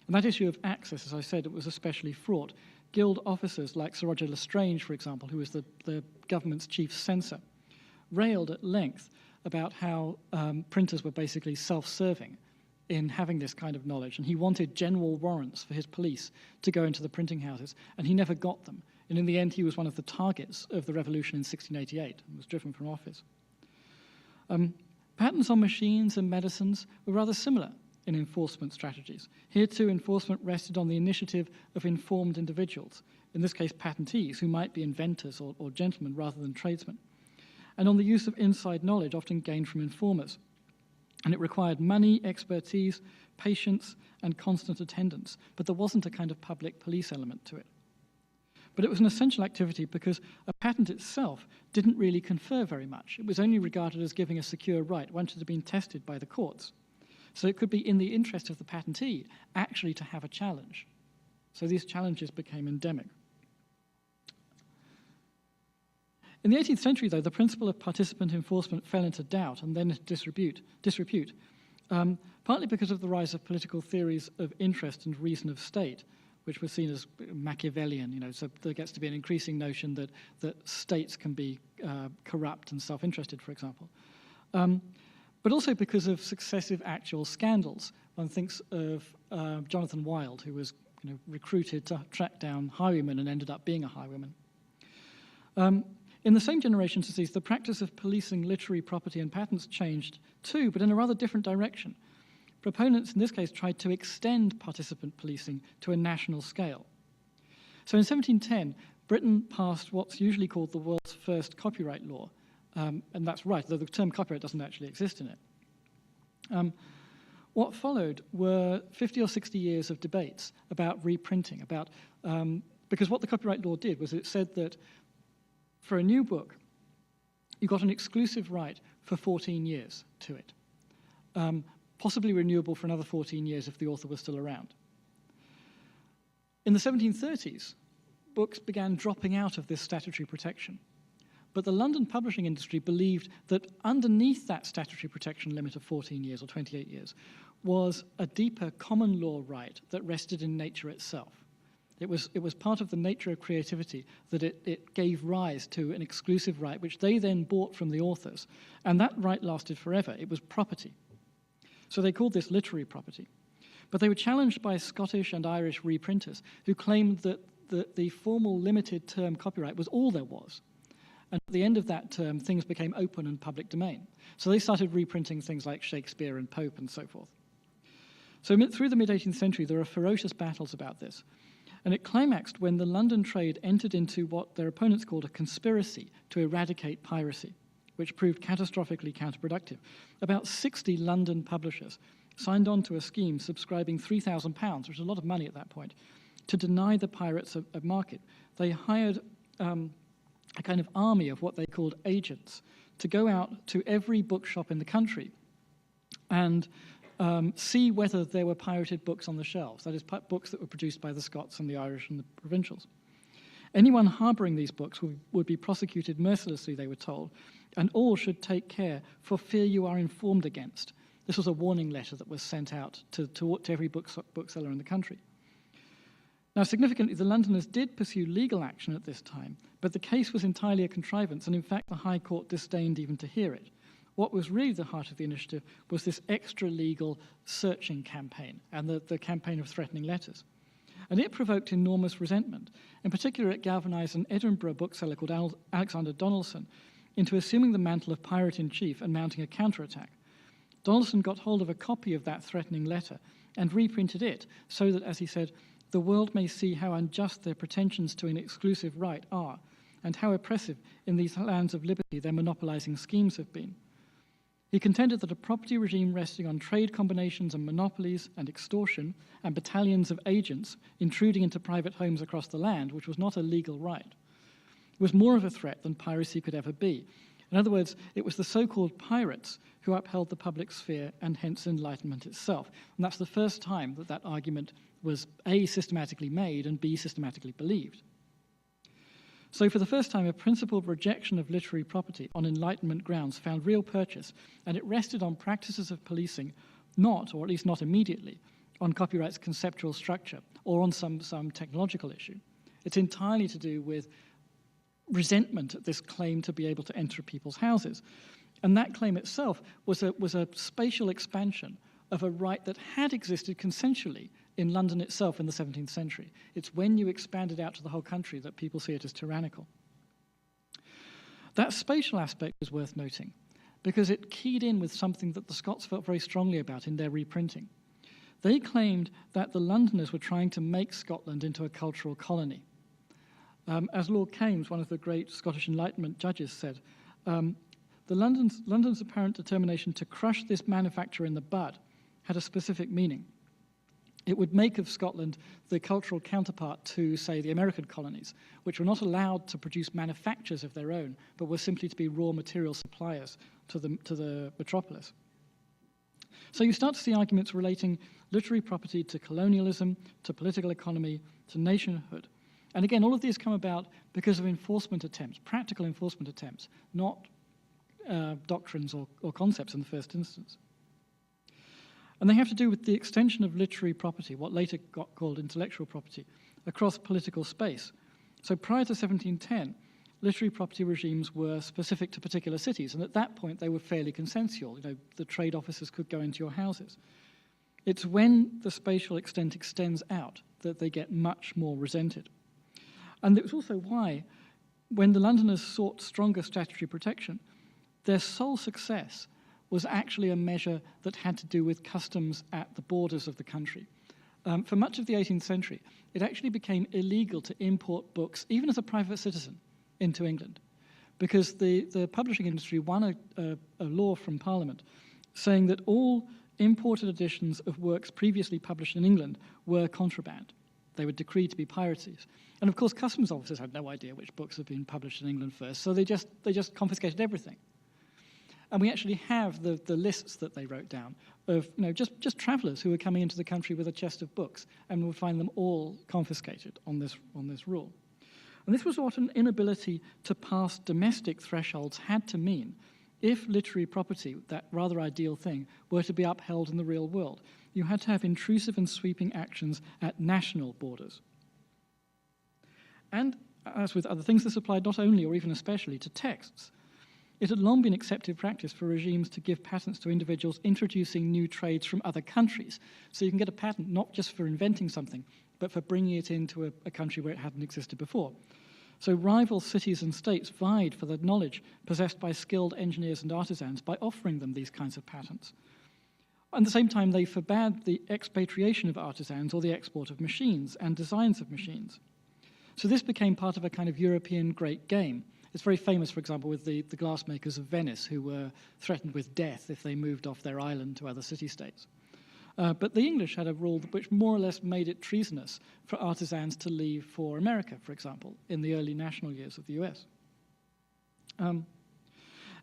And that issue of access, as I said, it was especially fraught. Guild officers like Sir Roger Lestrange, for example, who was the government's chief censor, railed at length about how printers were basically self-serving in having this kind of knowledge, and he wanted general warrants for his police to go into the printing houses, and he never got them. And in the end, he was one of the targets of the revolution in 1688 and was driven from office. Patents on machines and medicines were rather similar in enforcement strategies. Here, too, enforcement rested on the initiative of informed individuals, in this case patentees, who might be inventors or gentlemen rather than tradesmen, and on the use of inside knowledge often gained from informers. And it required money, expertise, patience, and constant attendance, but there wasn't a kind of public police element to it. But it was an essential activity because a patent itself didn't really confer very much. It was only regarded as giving a secure right once it had been tested by the courts. So it could be in the interest of the patentee actually to have a challenge. So these challenges became endemic. In the 18th century, though, the principle of participant enforcement fell into doubt and then disrepute, partly because of the rise of political theories of interest and reason of state, which were seen as Machiavellian, so there gets to be an increasing notion that states can be corrupt and self-interested, for example. But also because of successive actual scandals. One thinks of Jonathan Wild, who was recruited to track down highwaymen and ended up being a highwayman. In the same generations as these, the practice of policing literary property and patents changed too, but in a rather different direction. Proponents in this case tried to extend participant policing to a national scale. So in 1710, Britain passed what's usually called the world's first copyright law. And that's right, though the term copyright doesn't actually exist in it. What followed were 50 or 60 years of debates about reprinting, because what the copyright law did was it said that for a new book, you got an exclusive right for 14 years to it, possibly renewable for another 14 years if the author was still around. In the 1730s, books began dropping out of this statutory protection. But the London publishing industry believed that underneath that statutory protection limit of 14 years or 28 years was a deeper common law right that rested in nature itself. It was part of the nature of creativity that it gave rise to an exclusive right, which they then bought from the authors. And that right lasted forever. It was property. So they called this literary property. But they were challenged by Scottish and Irish reprinters who claimed that the formal limited term copyright was all there was. And at the end of that term, things became open and public domain. So they started reprinting things like Shakespeare and Pope and so forth. So through the mid-18th century, there are ferocious battles about this. And it climaxed when the London trade entered into what their opponents called a conspiracy to eradicate piracy, which proved catastrophically counterproductive. About 60 London publishers signed on to a scheme subscribing £3,000, which was a lot of money at that point, to deny the pirates a market. They hired a kind of army of what they called agents to go out to every bookshop in the country and see whether there were pirated books on the shelves, that is, books that were produced by the Scots and the Irish and the provincials. Anyone harbouring these books would be prosecuted mercilessly, they were told, and all should take care for fear you are informed against. This was a warning letter that was sent out to every bookseller in the country. Now, significantly, the Londoners did pursue legal action at this time, but the case was entirely a contrivance, and in fact, the High Court disdained even to hear it. What was really the heart of the initiative was this extra-legal searching campaign and the campaign of threatening letters. And it provoked enormous resentment. In particular, it galvanized an Edinburgh bookseller called Alexander Donaldson into assuming the mantle of pirate-in-chief and mounting a counterattack. Donaldson got hold of a copy of that threatening letter and reprinted it so that, as he said, the world may see how unjust their pretensions to an exclusive right are, and how oppressive in these lands of liberty their monopolizing schemes have been. He contended that a property regime resting on trade combinations and monopolies and extortion and battalions of agents intruding into private homes across the land, which was not a legal right, was more of a threat than piracy could ever be. In other words, it was the so-called pirates who upheld the public sphere and hence Enlightenment itself. And that's the first time that that argument was A, systematically made, and B, systematically believed. So for the first time, a principled rejection of literary property on Enlightenment grounds found real purchase, and it rested on practices of policing, not, or at least not immediately, on copyright's conceptual structure or on some technological issue. It's entirely to do with resentment at this claim to be able to enter people's houses. And that claim itself was a spatial expansion of a right that had existed consensually in London itself in the 17th century. It's when you expand it out to the whole country that people see it as tyrannical. That spatial aspect is worth noting because it keyed in with something that the Scots felt very strongly about in their reprinting. They claimed that the Londoners were trying to make Scotland into a cultural colony. As Lord Keynes, one of the great Scottish Enlightenment judges, said, London's apparent determination to crush this manufacture in the bud had a specific meaning. It would make of Scotland the cultural counterpart to, say, the American colonies, which were not allowed to produce manufactures of their own, but were simply to be raw material suppliers to the metropolis. So you start to see arguments relating literary property to colonialism, to political economy, to nationhood. And again, all of these come about because of enforcement attempts, practical enforcement attempts, not doctrines or concepts in the first instance. And they have to do with the extension of literary property, what later got called intellectual property, across political space. So prior to 1710, literary property regimes were specific to particular cities, and at that point they were fairly consensual. You know, the trade officers could go into your houses. It's when the spatial extent extends out that they get much more resented. And it was also why, when the Londoners sought stronger statutory protection, their sole success was actually a measure that had to do with customs at the borders of the country. For much of the 18th century, it actually became illegal to import books, even as a private citizen, into England, because the publishing industry won a law from Parliament saying that all imported editions of works previously published in England were contraband. They were decreed to be piracies. And of course, customs officers had no idea which books had been published in England first, so they just confiscated everything. And we actually have the lists that they wrote down of just travellers who were coming into the country with a chest of books, and would find them all confiscated on this rule. And this was what an inability to pass domestic thresholds had to mean if literary property, that rather ideal thing, were to be upheld in the real world. You had to have intrusive and sweeping actions at national borders. And as with other things, this applied not only or even especially to texts. It had long been accepted practice for regimes to give patents to individuals introducing new trades from other countries. So you can get a patent not just for inventing something, but for bringing it into a country where it hadn't existed before. So rival cities and states vied for the knowledge possessed by skilled engineers and artisans by offering them these kinds of patents. At the same time, they forbade the expatriation of artisans or the export of machines and designs of machines. So this became part of a kind of European great game. It's very famous, for example, with the glassmakers of Venice, who were threatened with death if they moved off their island to other city-states. But the English had a rule which more or less made it treasonous for artisans to leave for America, for example, in the early national years of the US. And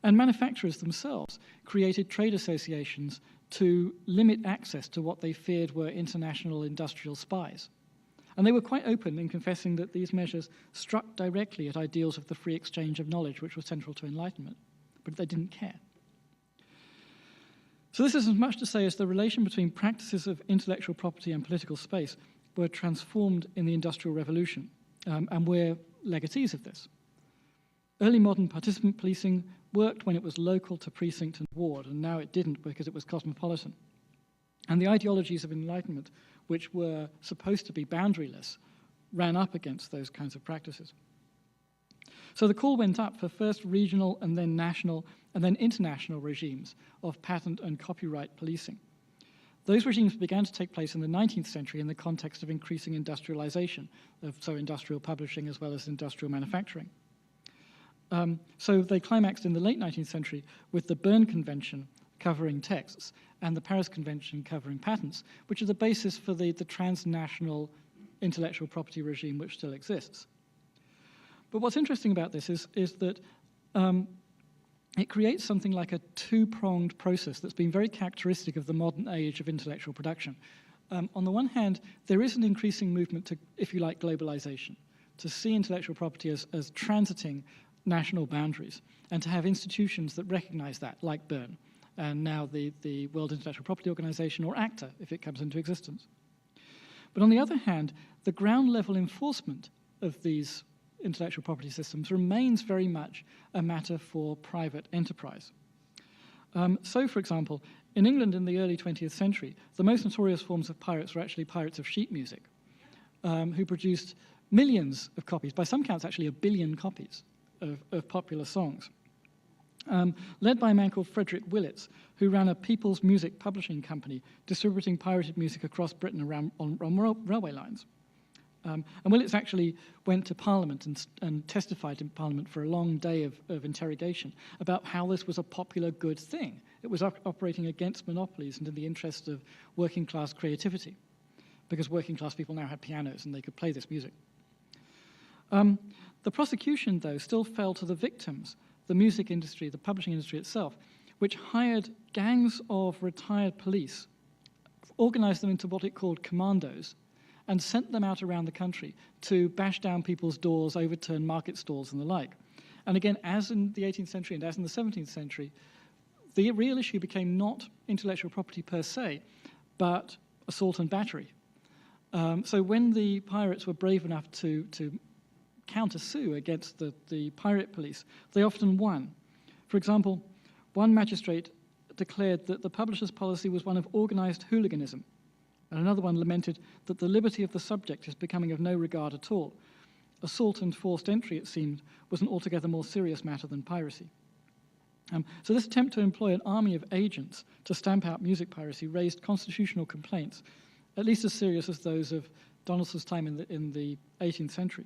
manufacturers themselves created trade associations to limit access to what they feared were international industrial spies. And they were quite open in confessing that these measures struck directly at ideals of the free exchange of knowledge, which was central to Enlightenment, but they didn't care. So this is as much to say as the relation between practices of intellectual property and political space were transformed in the Industrial Revolution, and we're legatees of this. Early modern participant policing worked when it was local to precinct and ward, and now it didn't because it was cosmopolitan. And the ideologies of Enlightenment, which were supposed to be boundaryless, ran up against those kinds of practices. So the call went up for first regional and then national and then international regimes of patent and copyright policing. Those regimes began to take place in the 19th century in the context of increasing industrialization, so industrial publishing as well as industrial manufacturing. So they climaxed in the late 19th century with the Berne Convention covering texts and the Paris Convention covering patents, which are the basis for the transnational intellectual property regime which still exists. But what's interesting about this is that it creates something like a two-pronged process that's been very characteristic of the modern age of intellectual production. On the one hand, there is an increasing movement to, if you like, globalization, to see intellectual property as transiting national boundaries, and to have institutions that recognize that, like Berne, and now the World Intellectual Property Organization, or ACTA, if it comes into existence. But on the other hand, the ground-level enforcement of these intellectual property systems remains very much a matter for private enterprise. So, for example, in England in the early 20th century, the most notorious forms of pirates were actually pirates of sheet music, who produced millions of copies, by some counts actually 1 billion copies of popular songs. Led by a man called Frederick Willits, who ran a people's music publishing company distributing pirated music across Britain on railway lines. And Willits actually went to Parliament and testified in Parliament for a long day of interrogation about how this was a popular good thing. It was operating against monopolies and in the interest of working class creativity, because working class people now had pianos and they could play this music. The prosecution, though, still fell to the victims, the music industry, the publishing industry itself, which hired gangs of retired police, organized them into what it called commandos, and sent them out around the country to bash down people's doors, overturn market stalls and the like. And again, as in the 18th century and as in the 17th century, the real issue became not intellectual property per se, but assault and battery. So when the pirates were brave enough to counter-sue against the pirate police, they often won. For example, one magistrate declared that the publisher's policy was one of organized hooliganism, and another one lamented that the liberty of the subject is becoming of no regard at all. Assault and forced entry, it seemed, was an altogether more serious matter than piracy. So this attempt to employ an army of agents to stamp out music piracy raised constitutional complaints, at least as serious as those of Donaldson's time in the 18th century.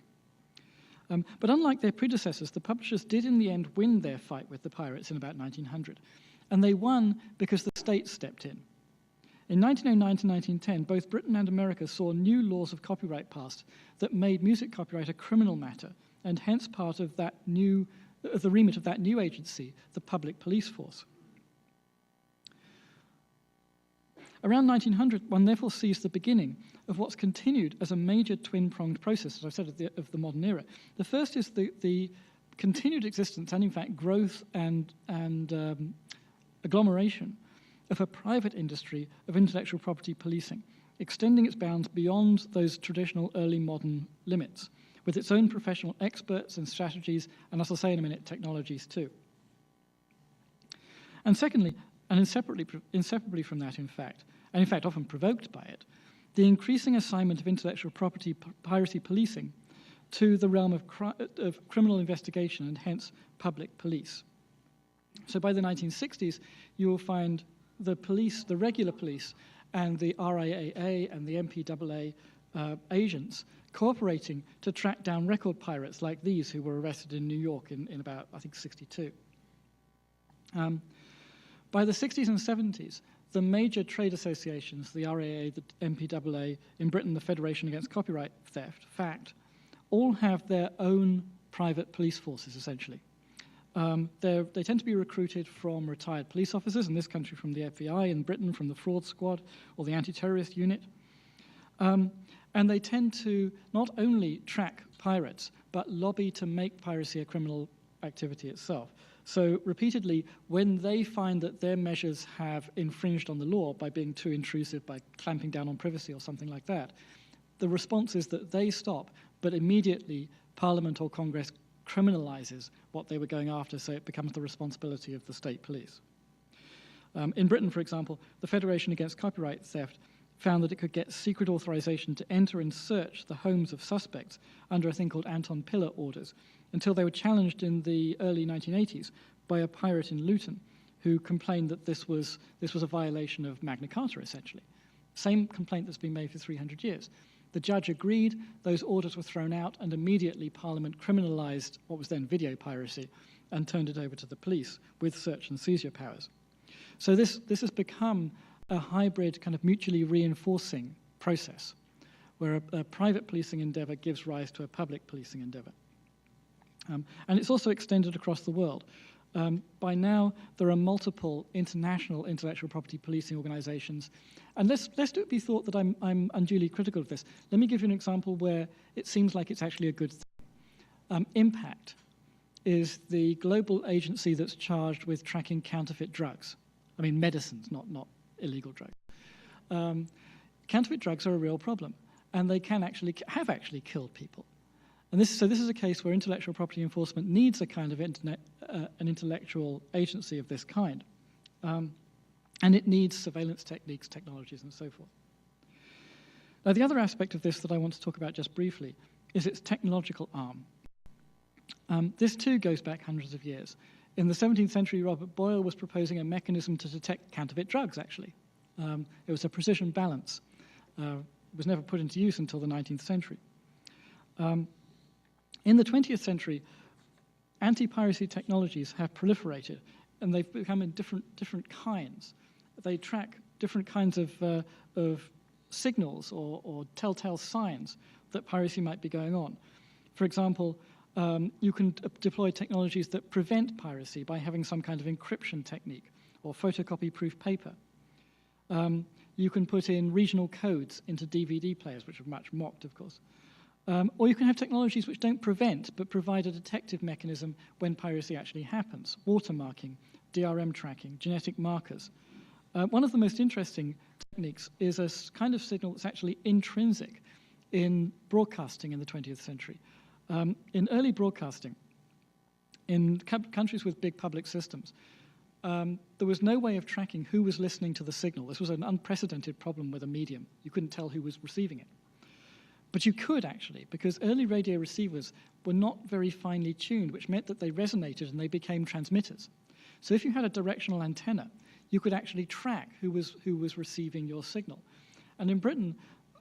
But unlike their predecessors, the publishers did in the end win their fight with the pirates in about 1900. And they won because the state stepped in. In 1909 to 1910, both Britain and America saw new laws of copyright passed that made music copyright a criminal matter, and hence part of the remit of that new agency, the public police force. Around 1900, one therefore sees the beginning of what's continued as a major twin-pronged process, as I've said, of the modern era. The first is the continued existence and, in fact, growth and agglomeration of a private industry of intellectual property policing, extending its bounds beyond those traditional early modern limits, with its own professional experts and strategies, and as I'll say in a minute, technologies too. And secondly, and inseparably from that, in fact often provoked by it, the increasing assignment of intellectual property piracy policing to the realm of criminal investigation and hence public police. So by the 1960s, you will find the police, the regular police, and the RIAA and the MPAA agents cooperating to track down record pirates like these who were arrested in New York in about, I think, 62. By the 60s and 70s, the major trade associations, the RIAA, the MPAA, in Britain, the Federation Against Copyright Theft, FACT, all have their own private police forces, essentially. They tend to be recruited from retired police officers, in this country from the FBI, in Britain from the fraud squad or the anti-terrorist unit. And they tend to not only track pirates, but lobby to make piracy a criminal activity itself. So repeatedly, when they find that their measures have infringed on the law by being too intrusive, by clamping down on privacy or something like that, the response is that they stop, but immediately Parliament or Congress criminalizes what they were going after, so it becomes the responsibility of the state police. In Britain, for example, the Federation Against Copyright Theft found that it could get secret authorization to enter and search the homes of suspects under a thing called Anton Pillar orders, until they were challenged in the early 1980s by a pirate in Luton who complained that this was a violation of Magna Carta, essentially. Same complaint that's been made for 300 years. The judge agreed, those orders were thrown out, and immediately Parliament criminalised what was then video piracy and turned it over to the police with search and seizure powers. So this has become a hybrid kind of mutually reinforcing process where a private policing endeavour gives rise to a public policing endeavour. And it's also extended across the world. By now, there are multiple international intellectual property policing organizations. And lest it be thought that I'm unduly critical of this, let me give you an example where it seems like it's actually a good thing. Impact is the global agency that's charged with tracking counterfeit drugs. I mean, medicines, not illegal drugs. Counterfeit drugs are a real problem, and they have actually killed people. And this is a case where intellectual property enforcement needs a kind of an intellectual agency of this kind. And it needs surveillance techniques, technologies, and so forth. Now, the other aspect of this that I want to talk about just briefly is its technological arm. This too goes back hundreds of years. In the 17th century, Robert Boyle was proposing a mechanism to detect counterfeit drugs, actually. It was a precision balance. It was never put into use until the 19th century. In the 20th century, anti-piracy technologies have proliferated, and they've become in different kinds. They track different kinds of signals or telltale signs that piracy might be going on. For example, you can deploy technologies that prevent piracy by having some kind of encryption technique or photocopy-proof paper. You can put in regional codes into DVD players, which are much mocked, of course. Or you can have technologies which don't prevent, but provide a detective mechanism when piracy actually happens. Watermarking, DRM tracking, genetic markers. One of the most interesting techniques is a kind of signal that's actually intrinsic in broadcasting in the 20th century. In early broadcasting, in countries with big public systems, there was no way of tracking who was listening to the signal. This was an unprecedented problem with a medium. You couldn't tell who was receiving it. But you could actually, because early radio receivers were not very finely tuned, which meant that they resonated and they became transmitters. So if you had a directional antenna, you could actually track who was receiving your signal. And in Britain,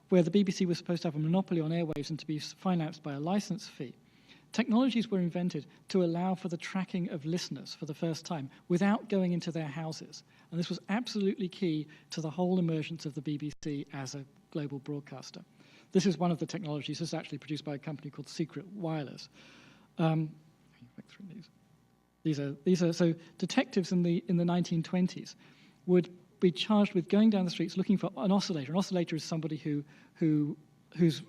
where the BBC was supposed to have a monopoly on airwaves and to be financed by a license fee, technologies were invented to allow for the tracking of listeners for the first time without going into their houses. And this was absolutely key to the whole emergence of the BBC as a global broadcaster. This is one of the technologies. This is actually produced by a company called Secret Wireless. These are so detectives in the 1920s would be charged with going down the streets looking for an oscillator. An oscillator is somebody whose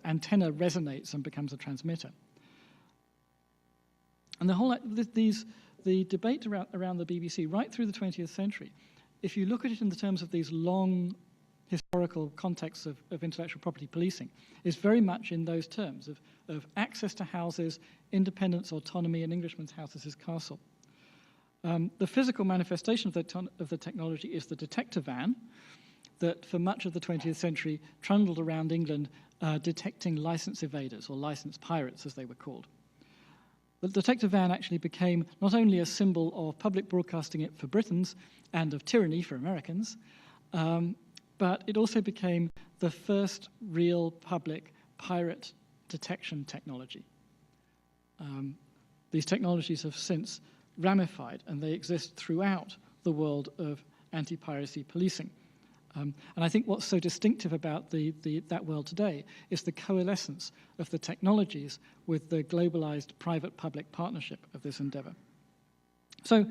antenna resonates and becomes a transmitter. And the debate around the BBC right through the 20th century, if you look at it in the terms of these long historical contexts of intellectual property policing, is very much in those terms of access to houses, independence, autonomy, and Englishman's house is his castle. The physical manifestation of the technology is the detector van that for much of the 20th century trundled around England detecting license evaders or license pirates, as they were called. The detector van actually became not only a symbol of public broadcasting for Britons and of tyranny for Americans, but it also became the first real public pirate detection technology. These technologies have since ramified, and they exist throughout the world of anti-piracy policing. And I think what's so distinctive about that world today is the coalescence of the technologies with the globalized private-public partnership of this endeavor. So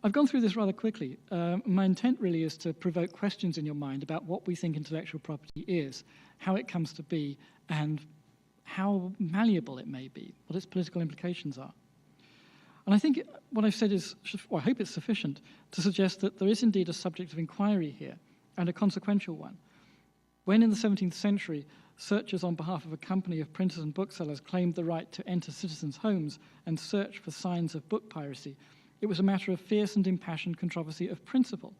I've gone through this rather quickly. My intent really is to provoke questions in your mind about what we think intellectual property is, how it comes to be, and how malleable it may be, what its political implications are. And I think what I've said is, or I hope it's sufficient, to suggest that there is indeed a subject of inquiry here, and a consequential one. When in the 17th century, searchers on behalf of a company of printers and booksellers claimed the right to enter citizens' homes and search for signs of book piracy, it was a matter of fierce and impassioned controversy of principle,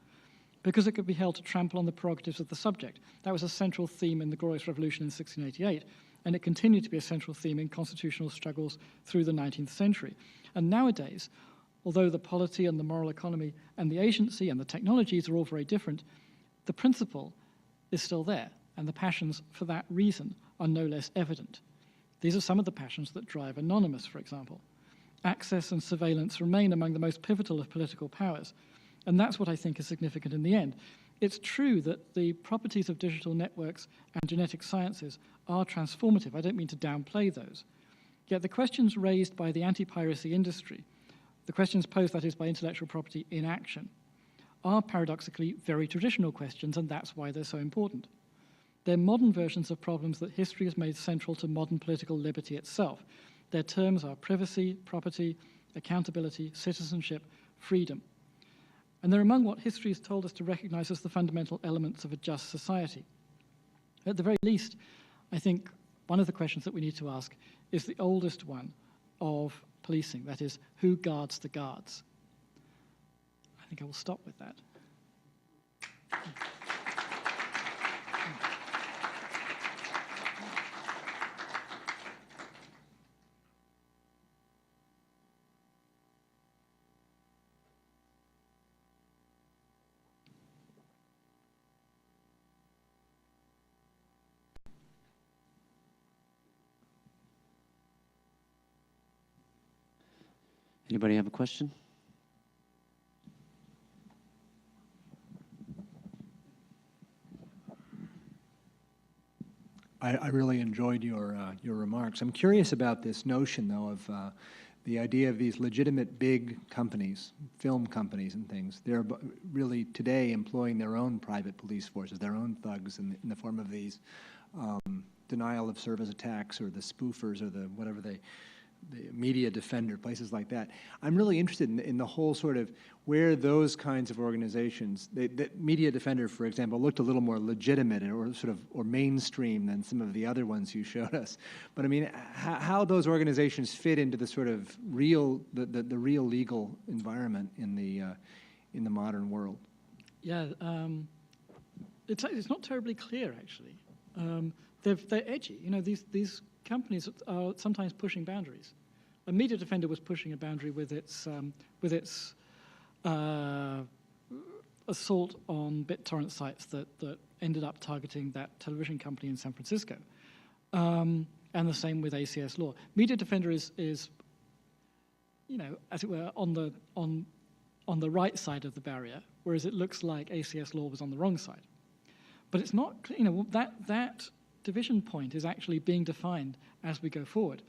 because it could be held to trample on the prerogatives of the subject. That was a central theme in the Glorious Revolution in 1688, and it continued to be a central theme in constitutional struggles through the 19th century. And nowadays, although the polity and the moral economy and the agency and the technologies are all very different, the principle is still there, and the passions for that reason are no less evident. These are some of the passions that drive Anonymous, for example. Access and surveillance remain among the most pivotal of political powers, and that's what I think is significant in the end. It's true that the properties of digital networks and genetic sciences are transformative. I don't mean to downplay those. Yet the questions raised by the anti-piracy industry, the questions posed, that is, by intellectual property in action, are paradoxically very traditional questions, and that's why they're so important. They're modern versions of problems that history has made central to modern political liberty itself. Their terms are privacy, property, accountability, citizenship, freedom. And they're among what history has told us to recognize as the fundamental elements of a just society. At the very least, I think one of the questions that we need to ask is the oldest one of policing, that is, who guards the guards? I think I will stop with that. Anybody have a question? I really enjoyed your remarks. I'm curious about this notion, though, of the idea of these legitimate big companies, film companies and things. They're really today employing their own private police forces, their own thugs in the form of these denial of service attacks or the spoofers or the whatever the media defender, places like that. I'm really interested in the whole sort of where those kinds of organizations, the media defender, for example, looked a little more legitimate or mainstream than some of the other ones you showed us. But I mean, how those organizations fit into the sort of real, the real legal environment in the modern world. Yeah, it's not terribly clear actually. They're edgy. You know, these companies are sometimes pushing boundaries. A media defender was pushing a boundary with its assault on BitTorrent sites that ended up targeting that television company in San Francisco, and the same with ACS Law. Media defender is you know, as it were, on the right side of the barrier, whereas it looks like ACS Law was on the wrong side. But it's not, you know, that division point is actually being defined as we go forward.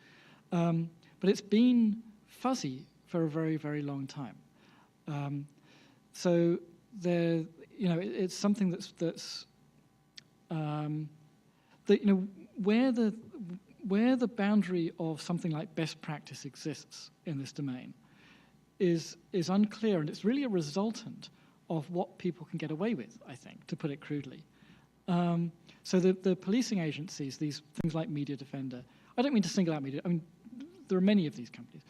But it's been fuzzy for a very, very long time. So there, you know, it's something that's that, you know, where the boundary of something like best practice exists in this domain is unclear, and it's really a resultant of what people can get away with, I think, to put it crudely. So the policing agencies, these things like Media Defender, I don't mean to single out media, I mean, there are many of these companies.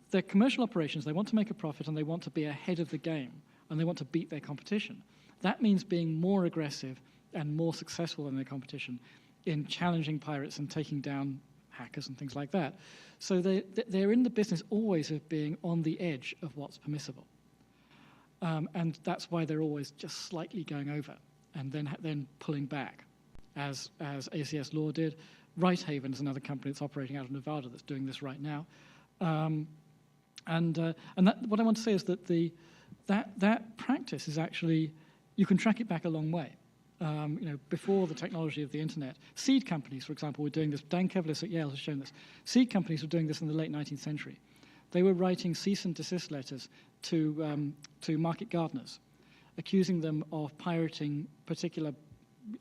They're commercial operations, they want to make a profit and they want to be ahead of the game and they want to beat their competition. That means being more aggressive and more successful than their competition in challenging pirates and taking down hackers and things like that. So they're in the business always of being on the edge of what's permissible. And that's why they're always just slightly going over and then pulling back, as ACS Law did. Righthaven is another company that's operating out of Nevada that's doing this right now. And what I want to say is that that practice is actually, you can track it back a long way. You know, before the technology of the internet, seed companies, for example, were doing this. Dan Kevlis at Yale has shown this. Seed companies were doing this in the late 19th century. They were writing cease and desist letters to market gardeners, accusing them of pirating particular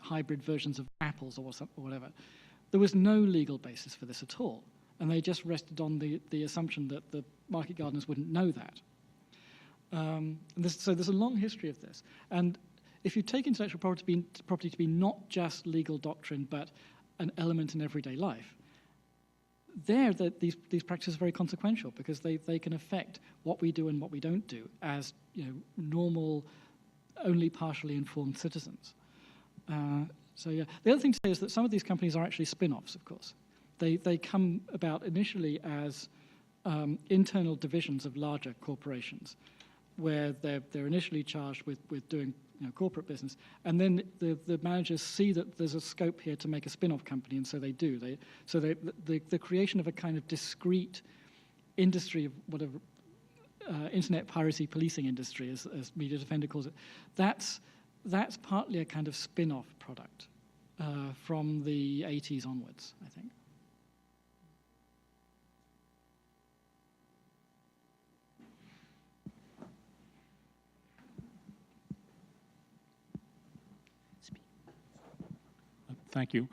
hybrid versions of apples or whatever. There was no legal basis for this at all, and they just rested on the assumption that the market gardeners wouldn't know that. So there's a long history of this. And if you take intellectual property to be not just legal doctrine, but an element in everyday life, these practices are very consequential because they can affect what we do and what we don't do as, you know, normal, only partially informed citizens. So yeah, the other thing to say is that some of these companies are actually spin-offs, of course. They come about initially as internal divisions of larger corporations. where they're initially charged with doing corporate business, and then the managers see that there's a scope here to make a spin-off company, and so they do. The creation of a kind of discrete industry of whatever internet piracy policing industry, as Media Defender calls it, that's partly a kind of spin-off product from the 80s onwards, I think. Thank you.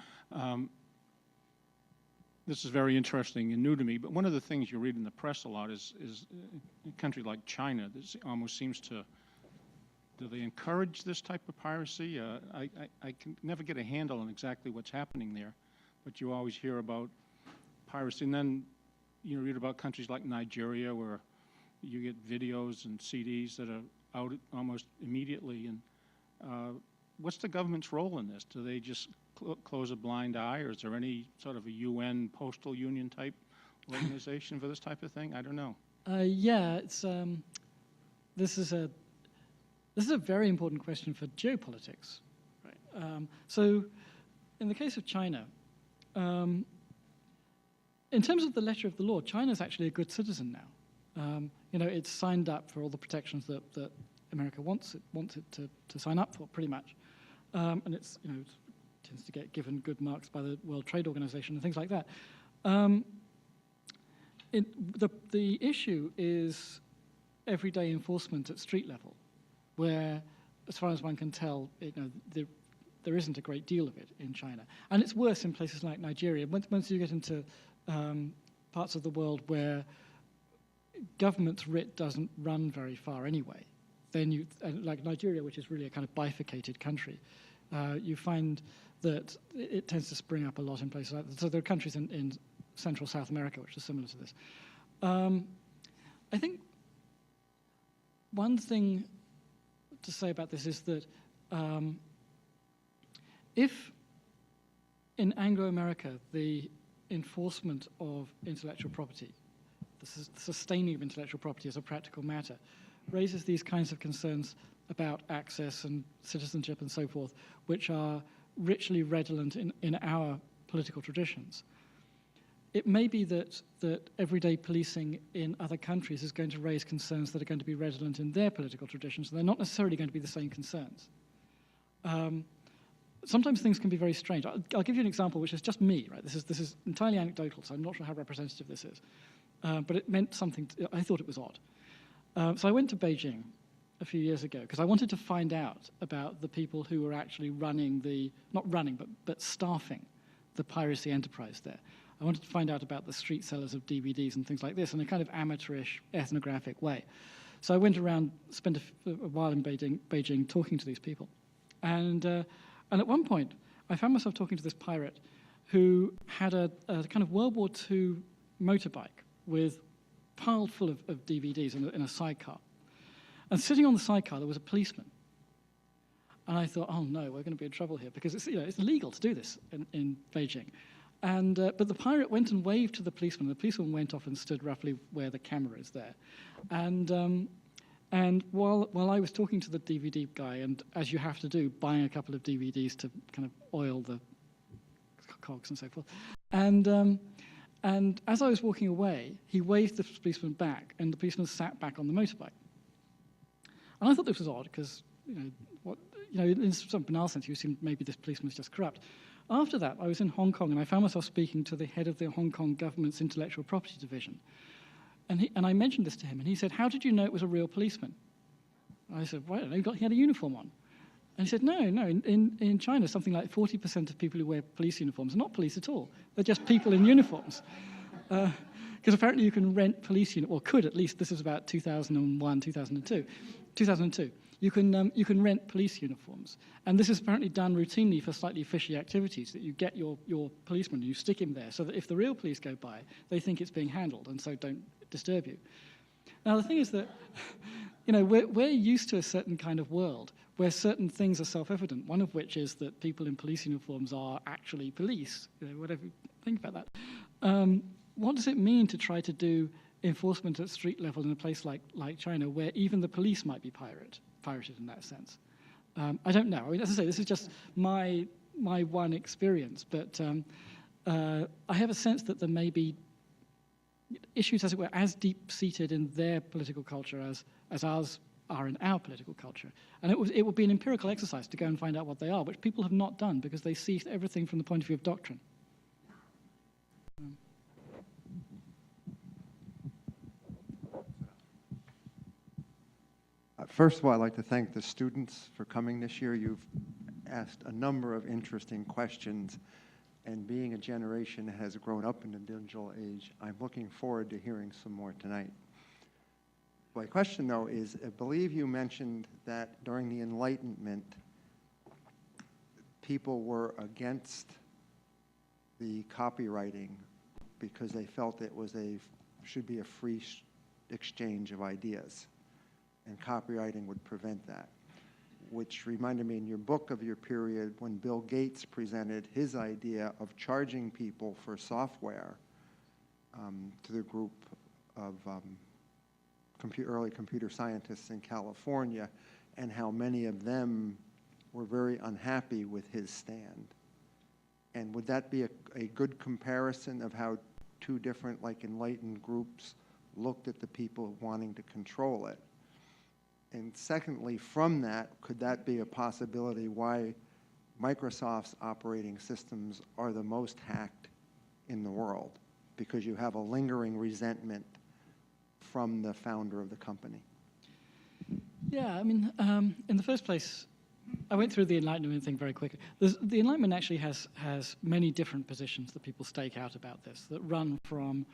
This is very interesting and new to me, but one of the things you read in the press a lot is a country like China, this almost seems to, do they encourage this type of piracy? I can never get a handle on exactly what's happening there, but you always hear about piracy. And then you read about countries like Nigeria where you get videos and CDs that are out almost immediately. And what's the government's role in this? Do they just close a blind eye, or is there any sort of a UN postal union type organization for this type of thing? I don't know. Yeah, it's this is a very important question for geopolitics, right? So, in the case of China, in terms of the letter of the law, China's actually a good citizen now. It's signed up for all the protections that America wants it to sign up for, pretty much, and it's tends to get given good marks by the World Trade Organization and things like that. The issue is everyday enforcement at street level, where, as far as one can tell, there isn't a great deal of it in China. And it's worse in places like Nigeria. Once you get into parts of the world where government's writ doesn't run very far anyway, then like Nigeria, which is really a kind of bifurcated country, you find that it tends to spring up a lot in places like that. So there are countries in Central South America which are similar to this. I think one thing to say about this is that if in Anglo-America the enforcement of intellectual property, the sustaining of intellectual property as a practical matter, raises these kinds of concerns about access and citizenship and so forth, which are richly redolent in our political traditions, it may be that everyday policing in other countries is going to raise concerns that are going to be redolent in their political traditions, and they're not necessarily going to be the same concerns. Sometimes things can be very strange. I'll give you an example, which is just me, right? This is entirely anecdotal, so I'm not sure how representative this is. But it meant something, I thought it was odd. So I went to Beijing a few years ago because I wanted to find out about the people who were actually but staffing the piracy enterprise there. I wanted to find out about the street sellers of DVDs and things like this in a kind of amateurish, ethnographic way. So I went around, spent a while in Beijing talking to these people. And at one point, I found myself talking to this pirate who had a kind of World War II motorbike with piled full of DVDs in a sidecar. And sitting on the sidecar, there was a policeman. And I thought, oh no, we're going to be in trouble here, because it's illegal to do this in Beijing. And but the pirate went and waved to the policeman. The policeman went off and stood roughly where the camera is there. And while I was talking to the DVD guy, and as you have to do, buying a couple of DVDs to kind of oil the cogs and so forth, and as I was walking away, he waved the policeman back, and the policeman sat back on the motorbike. And I thought this was odd, because in some banal sense, you assume maybe this policeman is just corrupt. After that, I was in Hong Kong, and I found myself speaking to the head of the Hong Kong government's intellectual property division. And I mentioned this to him, and he said, "How did you know it was a real policeman?" And I said, "Well, I don't know, he had a uniform on." And he said, no, in China, something like 40% of people who wear police uniforms are not police at all. They're just people in uniforms. Because apparently you can rent police uniforms, or could at least, this is about 2001, 2002. You can rent police uniforms. And this is apparently done routinely for slightly fishy activities, that you get your policeman and you stick him there, so that if the real police go by, they think it's being handled and so don't disturb you. Now, the thing is that, we're used to a certain kind of world where certain things are self-evident, one of which is that people in police uniforms are actually police, whatever you think about that. What does it mean to try to do enforcement at street level in a place like China, where even the police might be pirated in that sense. I don't know. I mean, as I say, this is just my one experience, but I have a sense that there may be issues, as it were, as deep-seated in their political culture as ours are in our political culture. And it would be an empirical exercise to go and find out what they are, which people have not done because they see everything from the point of view of doctrine. First of all, I'd like to thank the students for coming this year. You've asked a number of interesting questions, and being a generation that has grown up in the digital age, I'm looking forward to hearing some more tonight. My question, though, is I believe you mentioned that during the Enlightenment, people were against the copywriting because they felt it was should be a free exchange of ideas, and copywriting would prevent that, which reminded me in your book of your period when Bill Gates presented his idea of charging people for software to the group of early computer scientists in California, and how many of them were very unhappy with his stand. And would that be a good comparison of how two different, like, enlightened groups looked at the people wanting to control it? And secondly, from that, could that be a possibility why Microsoft's operating systems are the most hacked in the world? Because you have a lingering resentment from the founder of the company. Yeah, I mean, in the first place, I went through the Enlightenment thing very quickly. The Enlightenment actually has many different positions that people stake out about this, that run from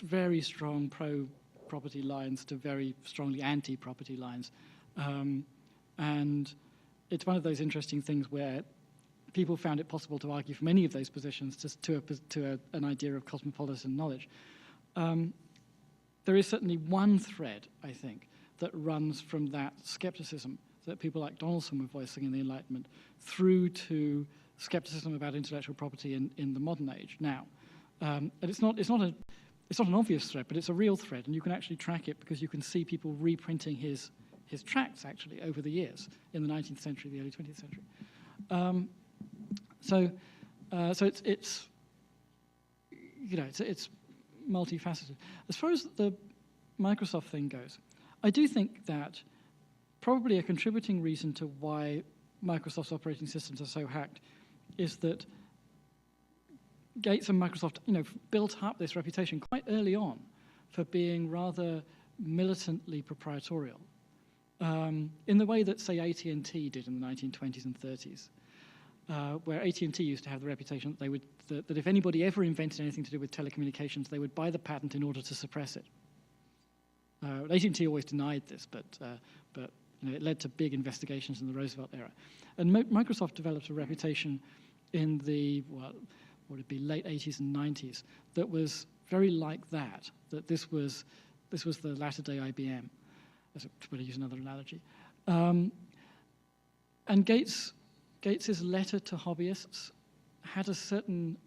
very strong pro-property lines to very strongly anti-property lines. And it's one of those interesting things where people found it possible to argue from any of those positions to an idea of cosmopolitan knowledge. There is certainly one thread, I think, that runs from that skepticism that people like Donaldson were voicing in the Enlightenment through to skepticism about intellectual property in the modern age now. And it's not an obvious thread, but it's a real thread, and you can actually track it because you can see people reprinting his tracts actually over the years in the 19th century, the early 20th century. So it's you know it's multifaceted. As far as the Microsoft thing goes, I do think that probably a contributing reason to why Microsoft's operating systems are so hacked is that Gates and Microsoft, built up this reputation quite early on for being rather militantly proprietorial, in the way that, say, AT&T did in the 1920s and 30s, where AT&T used to have the reputation that if anybody ever invented anything to do with telecommunications, they would buy the patent in order to suppress it. AT&T always denied this, but it led to big investigations in the Roosevelt era. And Microsoft developed a reputation in the, would it be late 80s and 90s, that was very like that this was the latter-day IBM, to use another analogy. And Gates's letter to hobbyists had a certain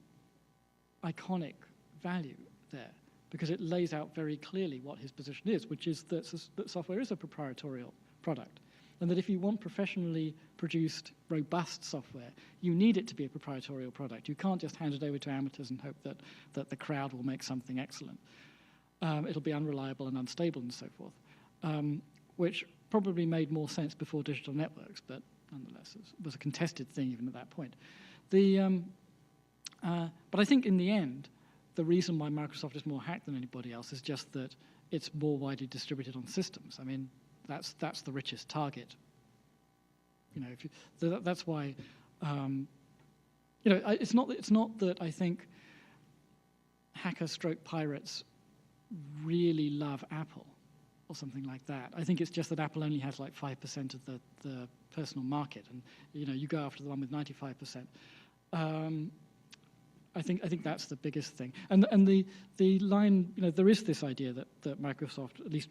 iconic value there, because it lays out very clearly what his position is, which is that software is a proprietorial product, and that if you want professionally produced, robust software, you need it to be a proprietorial product. You can't just hand it over to amateurs and hope that the crowd will make something excellent. It'll be unreliable and unstable and so forth, which probably made more sense before digital networks, but nonetheless it was a contested thing even at that point. But I think in the end, the reason why Microsoft is more hacked than anybody else is just that it's more widely distributed on systems. I mean, that's the richest target. That's why. It's not that I think hacker/pirates really love Apple or something like that. I think it's just that Apple only has like 5% of the personal market, and you go after the one with 95%. I think that's the biggest thing. And the line, there is this idea that Microsoft, at least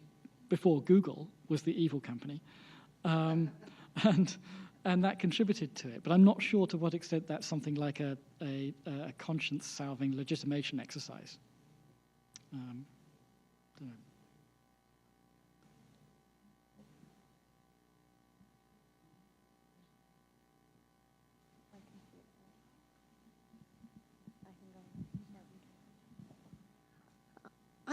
before Google, was the evil company, and that contributed to it. But I'm not sure to what extent that's something like a conscience-salving legitimation exercise.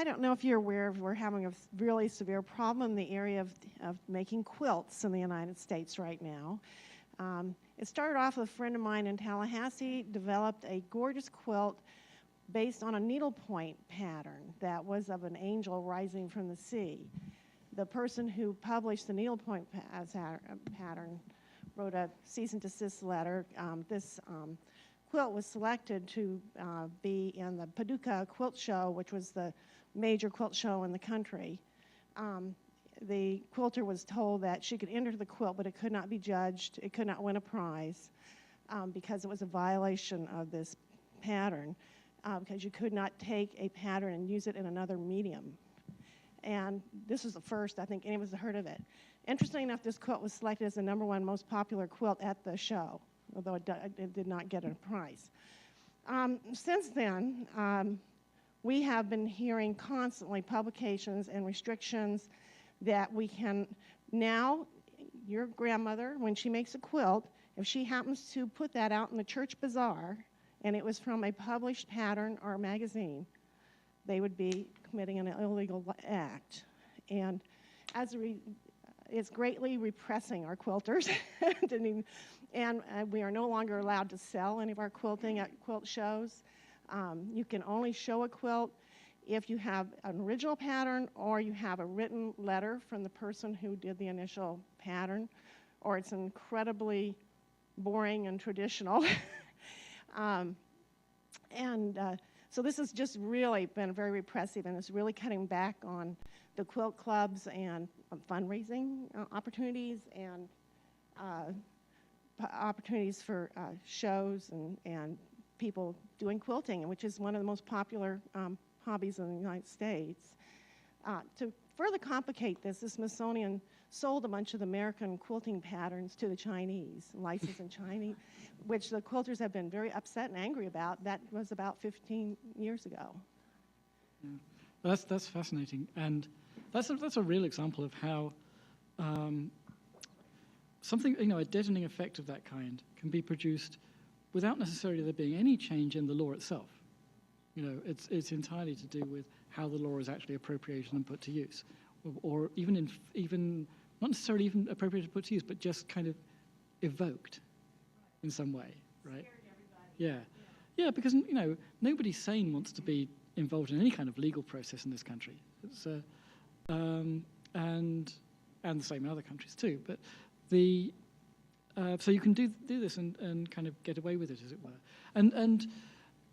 I don't know if you're aware of, we're having a really severe problem in the area of making quilts in the United States right now. It started off with a friend of mine in Tallahassee, developed a gorgeous quilt based on a needlepoint pattern that was of an angel rising from the sea. The person who published the needlepoint pattern wrote a cease and desist letter. This quilt was selected to be in the Paducah Quilt Show, which was the major quilt show in the country. The quilter was told that she could enter the quilt, but it could not be judged. It could not win a prize because it was a violation of this pattern, because you could not take a pattern and use it in another medium. And this was the first, I think, anyone's heard of it. Interestingly enough, this quilt was selected as the #1 most popular quilt at the show, although it did not get a prize. Since then, we have been hearing constantly publications and restrictions that we can now, your grandmother, when she makes a quilt, if she happens to put that out in the church bazaar, and it was from a published pattern or magazine, they would be committing an illegal act. And it's greatly repressing our quilters. And we are no longer allowed to sell any of our quilting at quilt shows. You can only show a quilt if you have an original pattern or you have a written letter from the person who did the initial pattern, or it's incredibly boring and traditional. So this has just really been very repressive, and it's really cutting back on the quilt clubs and fundraising opportunities and opportunities for shows and people doing quilting, which is one of the most popular hobbies in the United States. To further complicate this, the Smithsonian sold a bunch of the American quilting patterns to the Chinese, licensed in Chinese, which the quilters have been very upset and angry about. That was about 15 years ago. Yeah. That's fascinating, and that's a real example of how something, a deadening effect of that kind can be produced without necessarily there being any change in the law itself. It's entirely to do with how the law is actually appropriated and put to use, or even not necessarily even appropriated to put to use, but just kind of evoked in some way, right? Yeah, because nobody sane wants to be involved in any kind of legal process in this country. It's and the same in other countries too. But so you can do this and kind of get away with it, as it were. And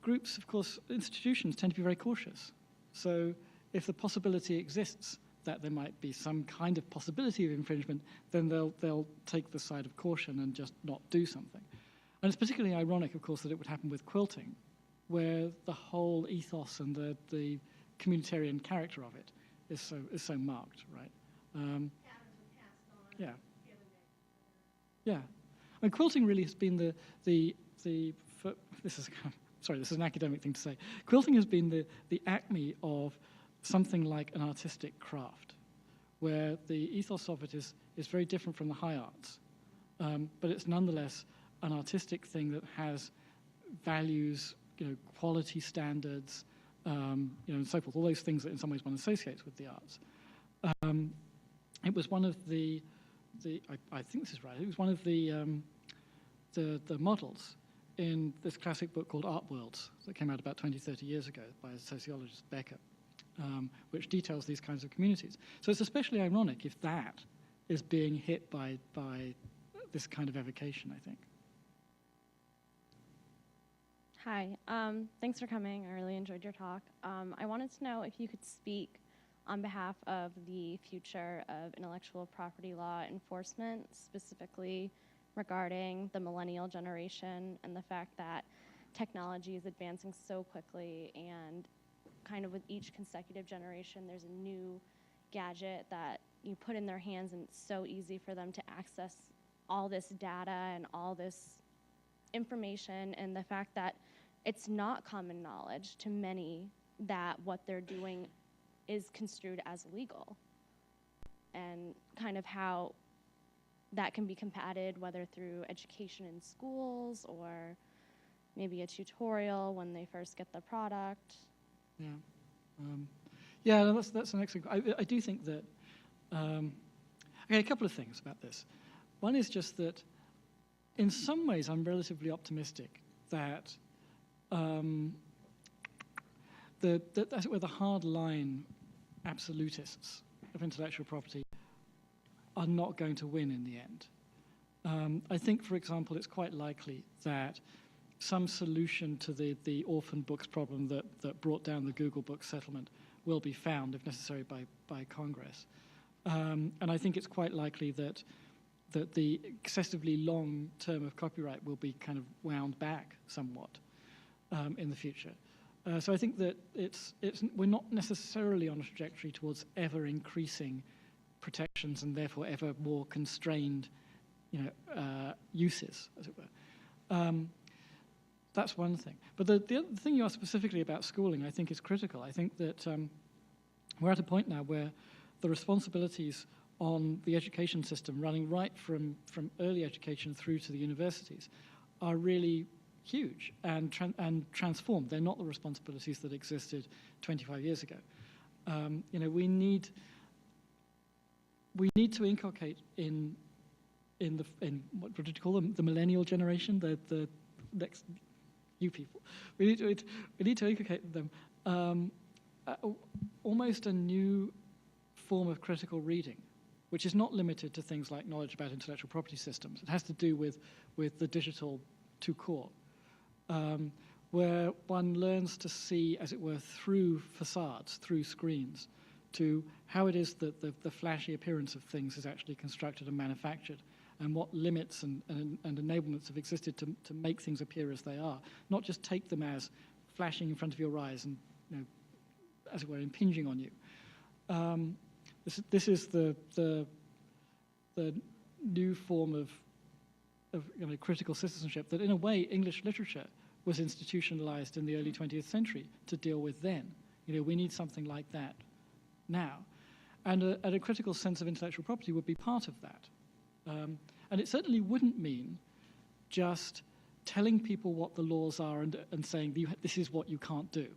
groups, of course, institutions tend to be very cautious. So if the possibility exists that there might be some kind of possibility of infringement, then they'll take the side of caution and just not do something. And it's particularly ironic, of course, that it would happen with quilting, where the whole ethos and the communitarian character of it is so marked, right? Yeah. Yeah. And quilting really has been this is an academic thing to say. Quilting has been the acme of something like an artistic craft, where the ethos of it is very different from the high arts, but it's nonetheless an artistic thing that has values, quality standards, and so forth, all those things that in some ways one associates with the arts. It was one of the I think this is right, it was one of the models in this classic book called Art Worlds that came out about 20, 30 years ago by a sociologist, Becker, which details these kinds of communities. So it's especially ironic if that is being hit by this kind of evocation, I think. Hi, thanks for coming. I really enjoyed your talk. I wanted to know if you could speak on behalf of the future of intellectual property law enforcement, specifically regarding the millennial generation and the fact that technology is advancing so quickly, and kind of with each consecutive generation, there's a new gadget that you put in their hands, and it's so easy for them to access all this data and all this information, and the fact that it's not common knowledge to many that what they're doing is construed as illegal, and kind of how that can be combated, whether through education in schools or maybe a tutorial when they first get the product. Yeah. Yeah, no, that's an excellent. I do think that. Okay, a couple of things about this. One is just that, in some ways, I'm relatively optimistic that that's where the hard-line absolutists of intellectual property are not going to win in the end. I think, for example, it's quite likely that some solution to the orphan books problem that brought down the Google Books settlement will be found, if necessary, by Congress. And I think it's quite likely that the excessively long term of copyright will be kind of wound back somewhat in the future. So I think that we're not necessarily on a trajectory towards ever increasing protections and therefore ever more constrained, uses, as it were. That's one thing. But the other thing you asked specifically about schooling, I think, is critical. I think that we're at a point now where the responsibilities on the education system, running right from early education through to the universities, are really huge and transformed. They're not the responsibilities that existed 25 years ago. We need to inculcate in what did you call them? The millennial generation, the next you people. We need to inculcate in them almost a new form of critical reading, which is not limited to things like knowledge about intellectual property systems. It has to do with the digital to core, where one learns to see, as it were, through facades, through screens, to how it is that the flashy appearance of things is actually constructed and manufactured, and what limits and enablements have existed to make things appear as they are, not just take them as flashing in front of your eyes and, as it were, impinging on you. This is the new form of critical citizenship that, in a way, English literature was institutionalized in the early 20th century to deal with then. We need something like that now. And a critical sense of intellectual property would be part of that. And it certainly wouldn't mean just telling people what the laws are and saying, this is what you can't do.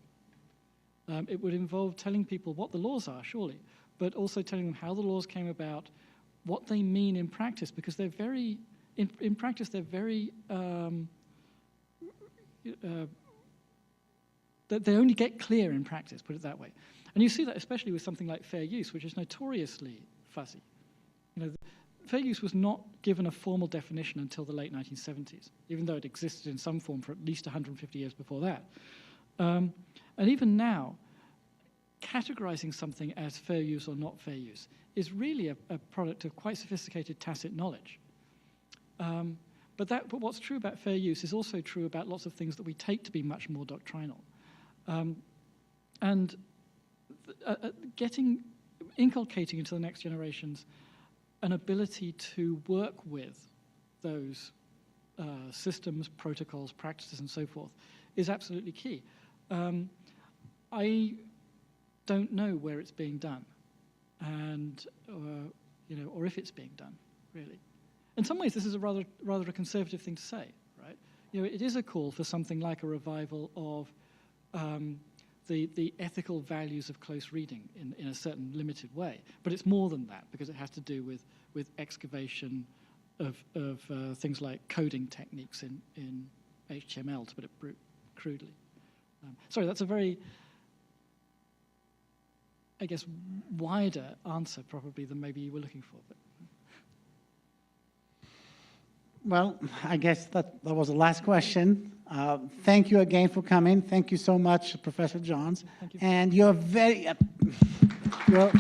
It would involve telling people what the laws are, surely, but also telling them how the laws came about, what they mean in practice, because they're very, in practice, they're very, they only get clear in practice, put it that way. And you see that especially with something like fair use, which is notoriously fuzzy. Fair use was not given a formal definition until the late 1970s, even though it existed in some form for at least 150 years before that. And even now, categorizing something as fair use or not fair use is really a product of quite sophisticated tacit knowledge. But what's true about fair use is also true about lots of things that we take to be much more doctrinal. And inculcating into the next generations an ability to work with those systems, protocols, practices, and so forth is absolutely key. I don't know where it's being done, and or if it's being done, really. In some ways, this is a rather a conservative thing to say, right? It is a call for something like a revival of the ethical values of close reading in a certain limited way, but it's more than that because it has to do with excavation of things like coding techniques in HTML, to put it crudely. Sorry, that's a very, I guess, wider answer probably than maybe you were looking for. But. Well, I guess that was the last question. Thank you again for coming. Thank you so much, Professor Johns. Thank you. And you're very... you're,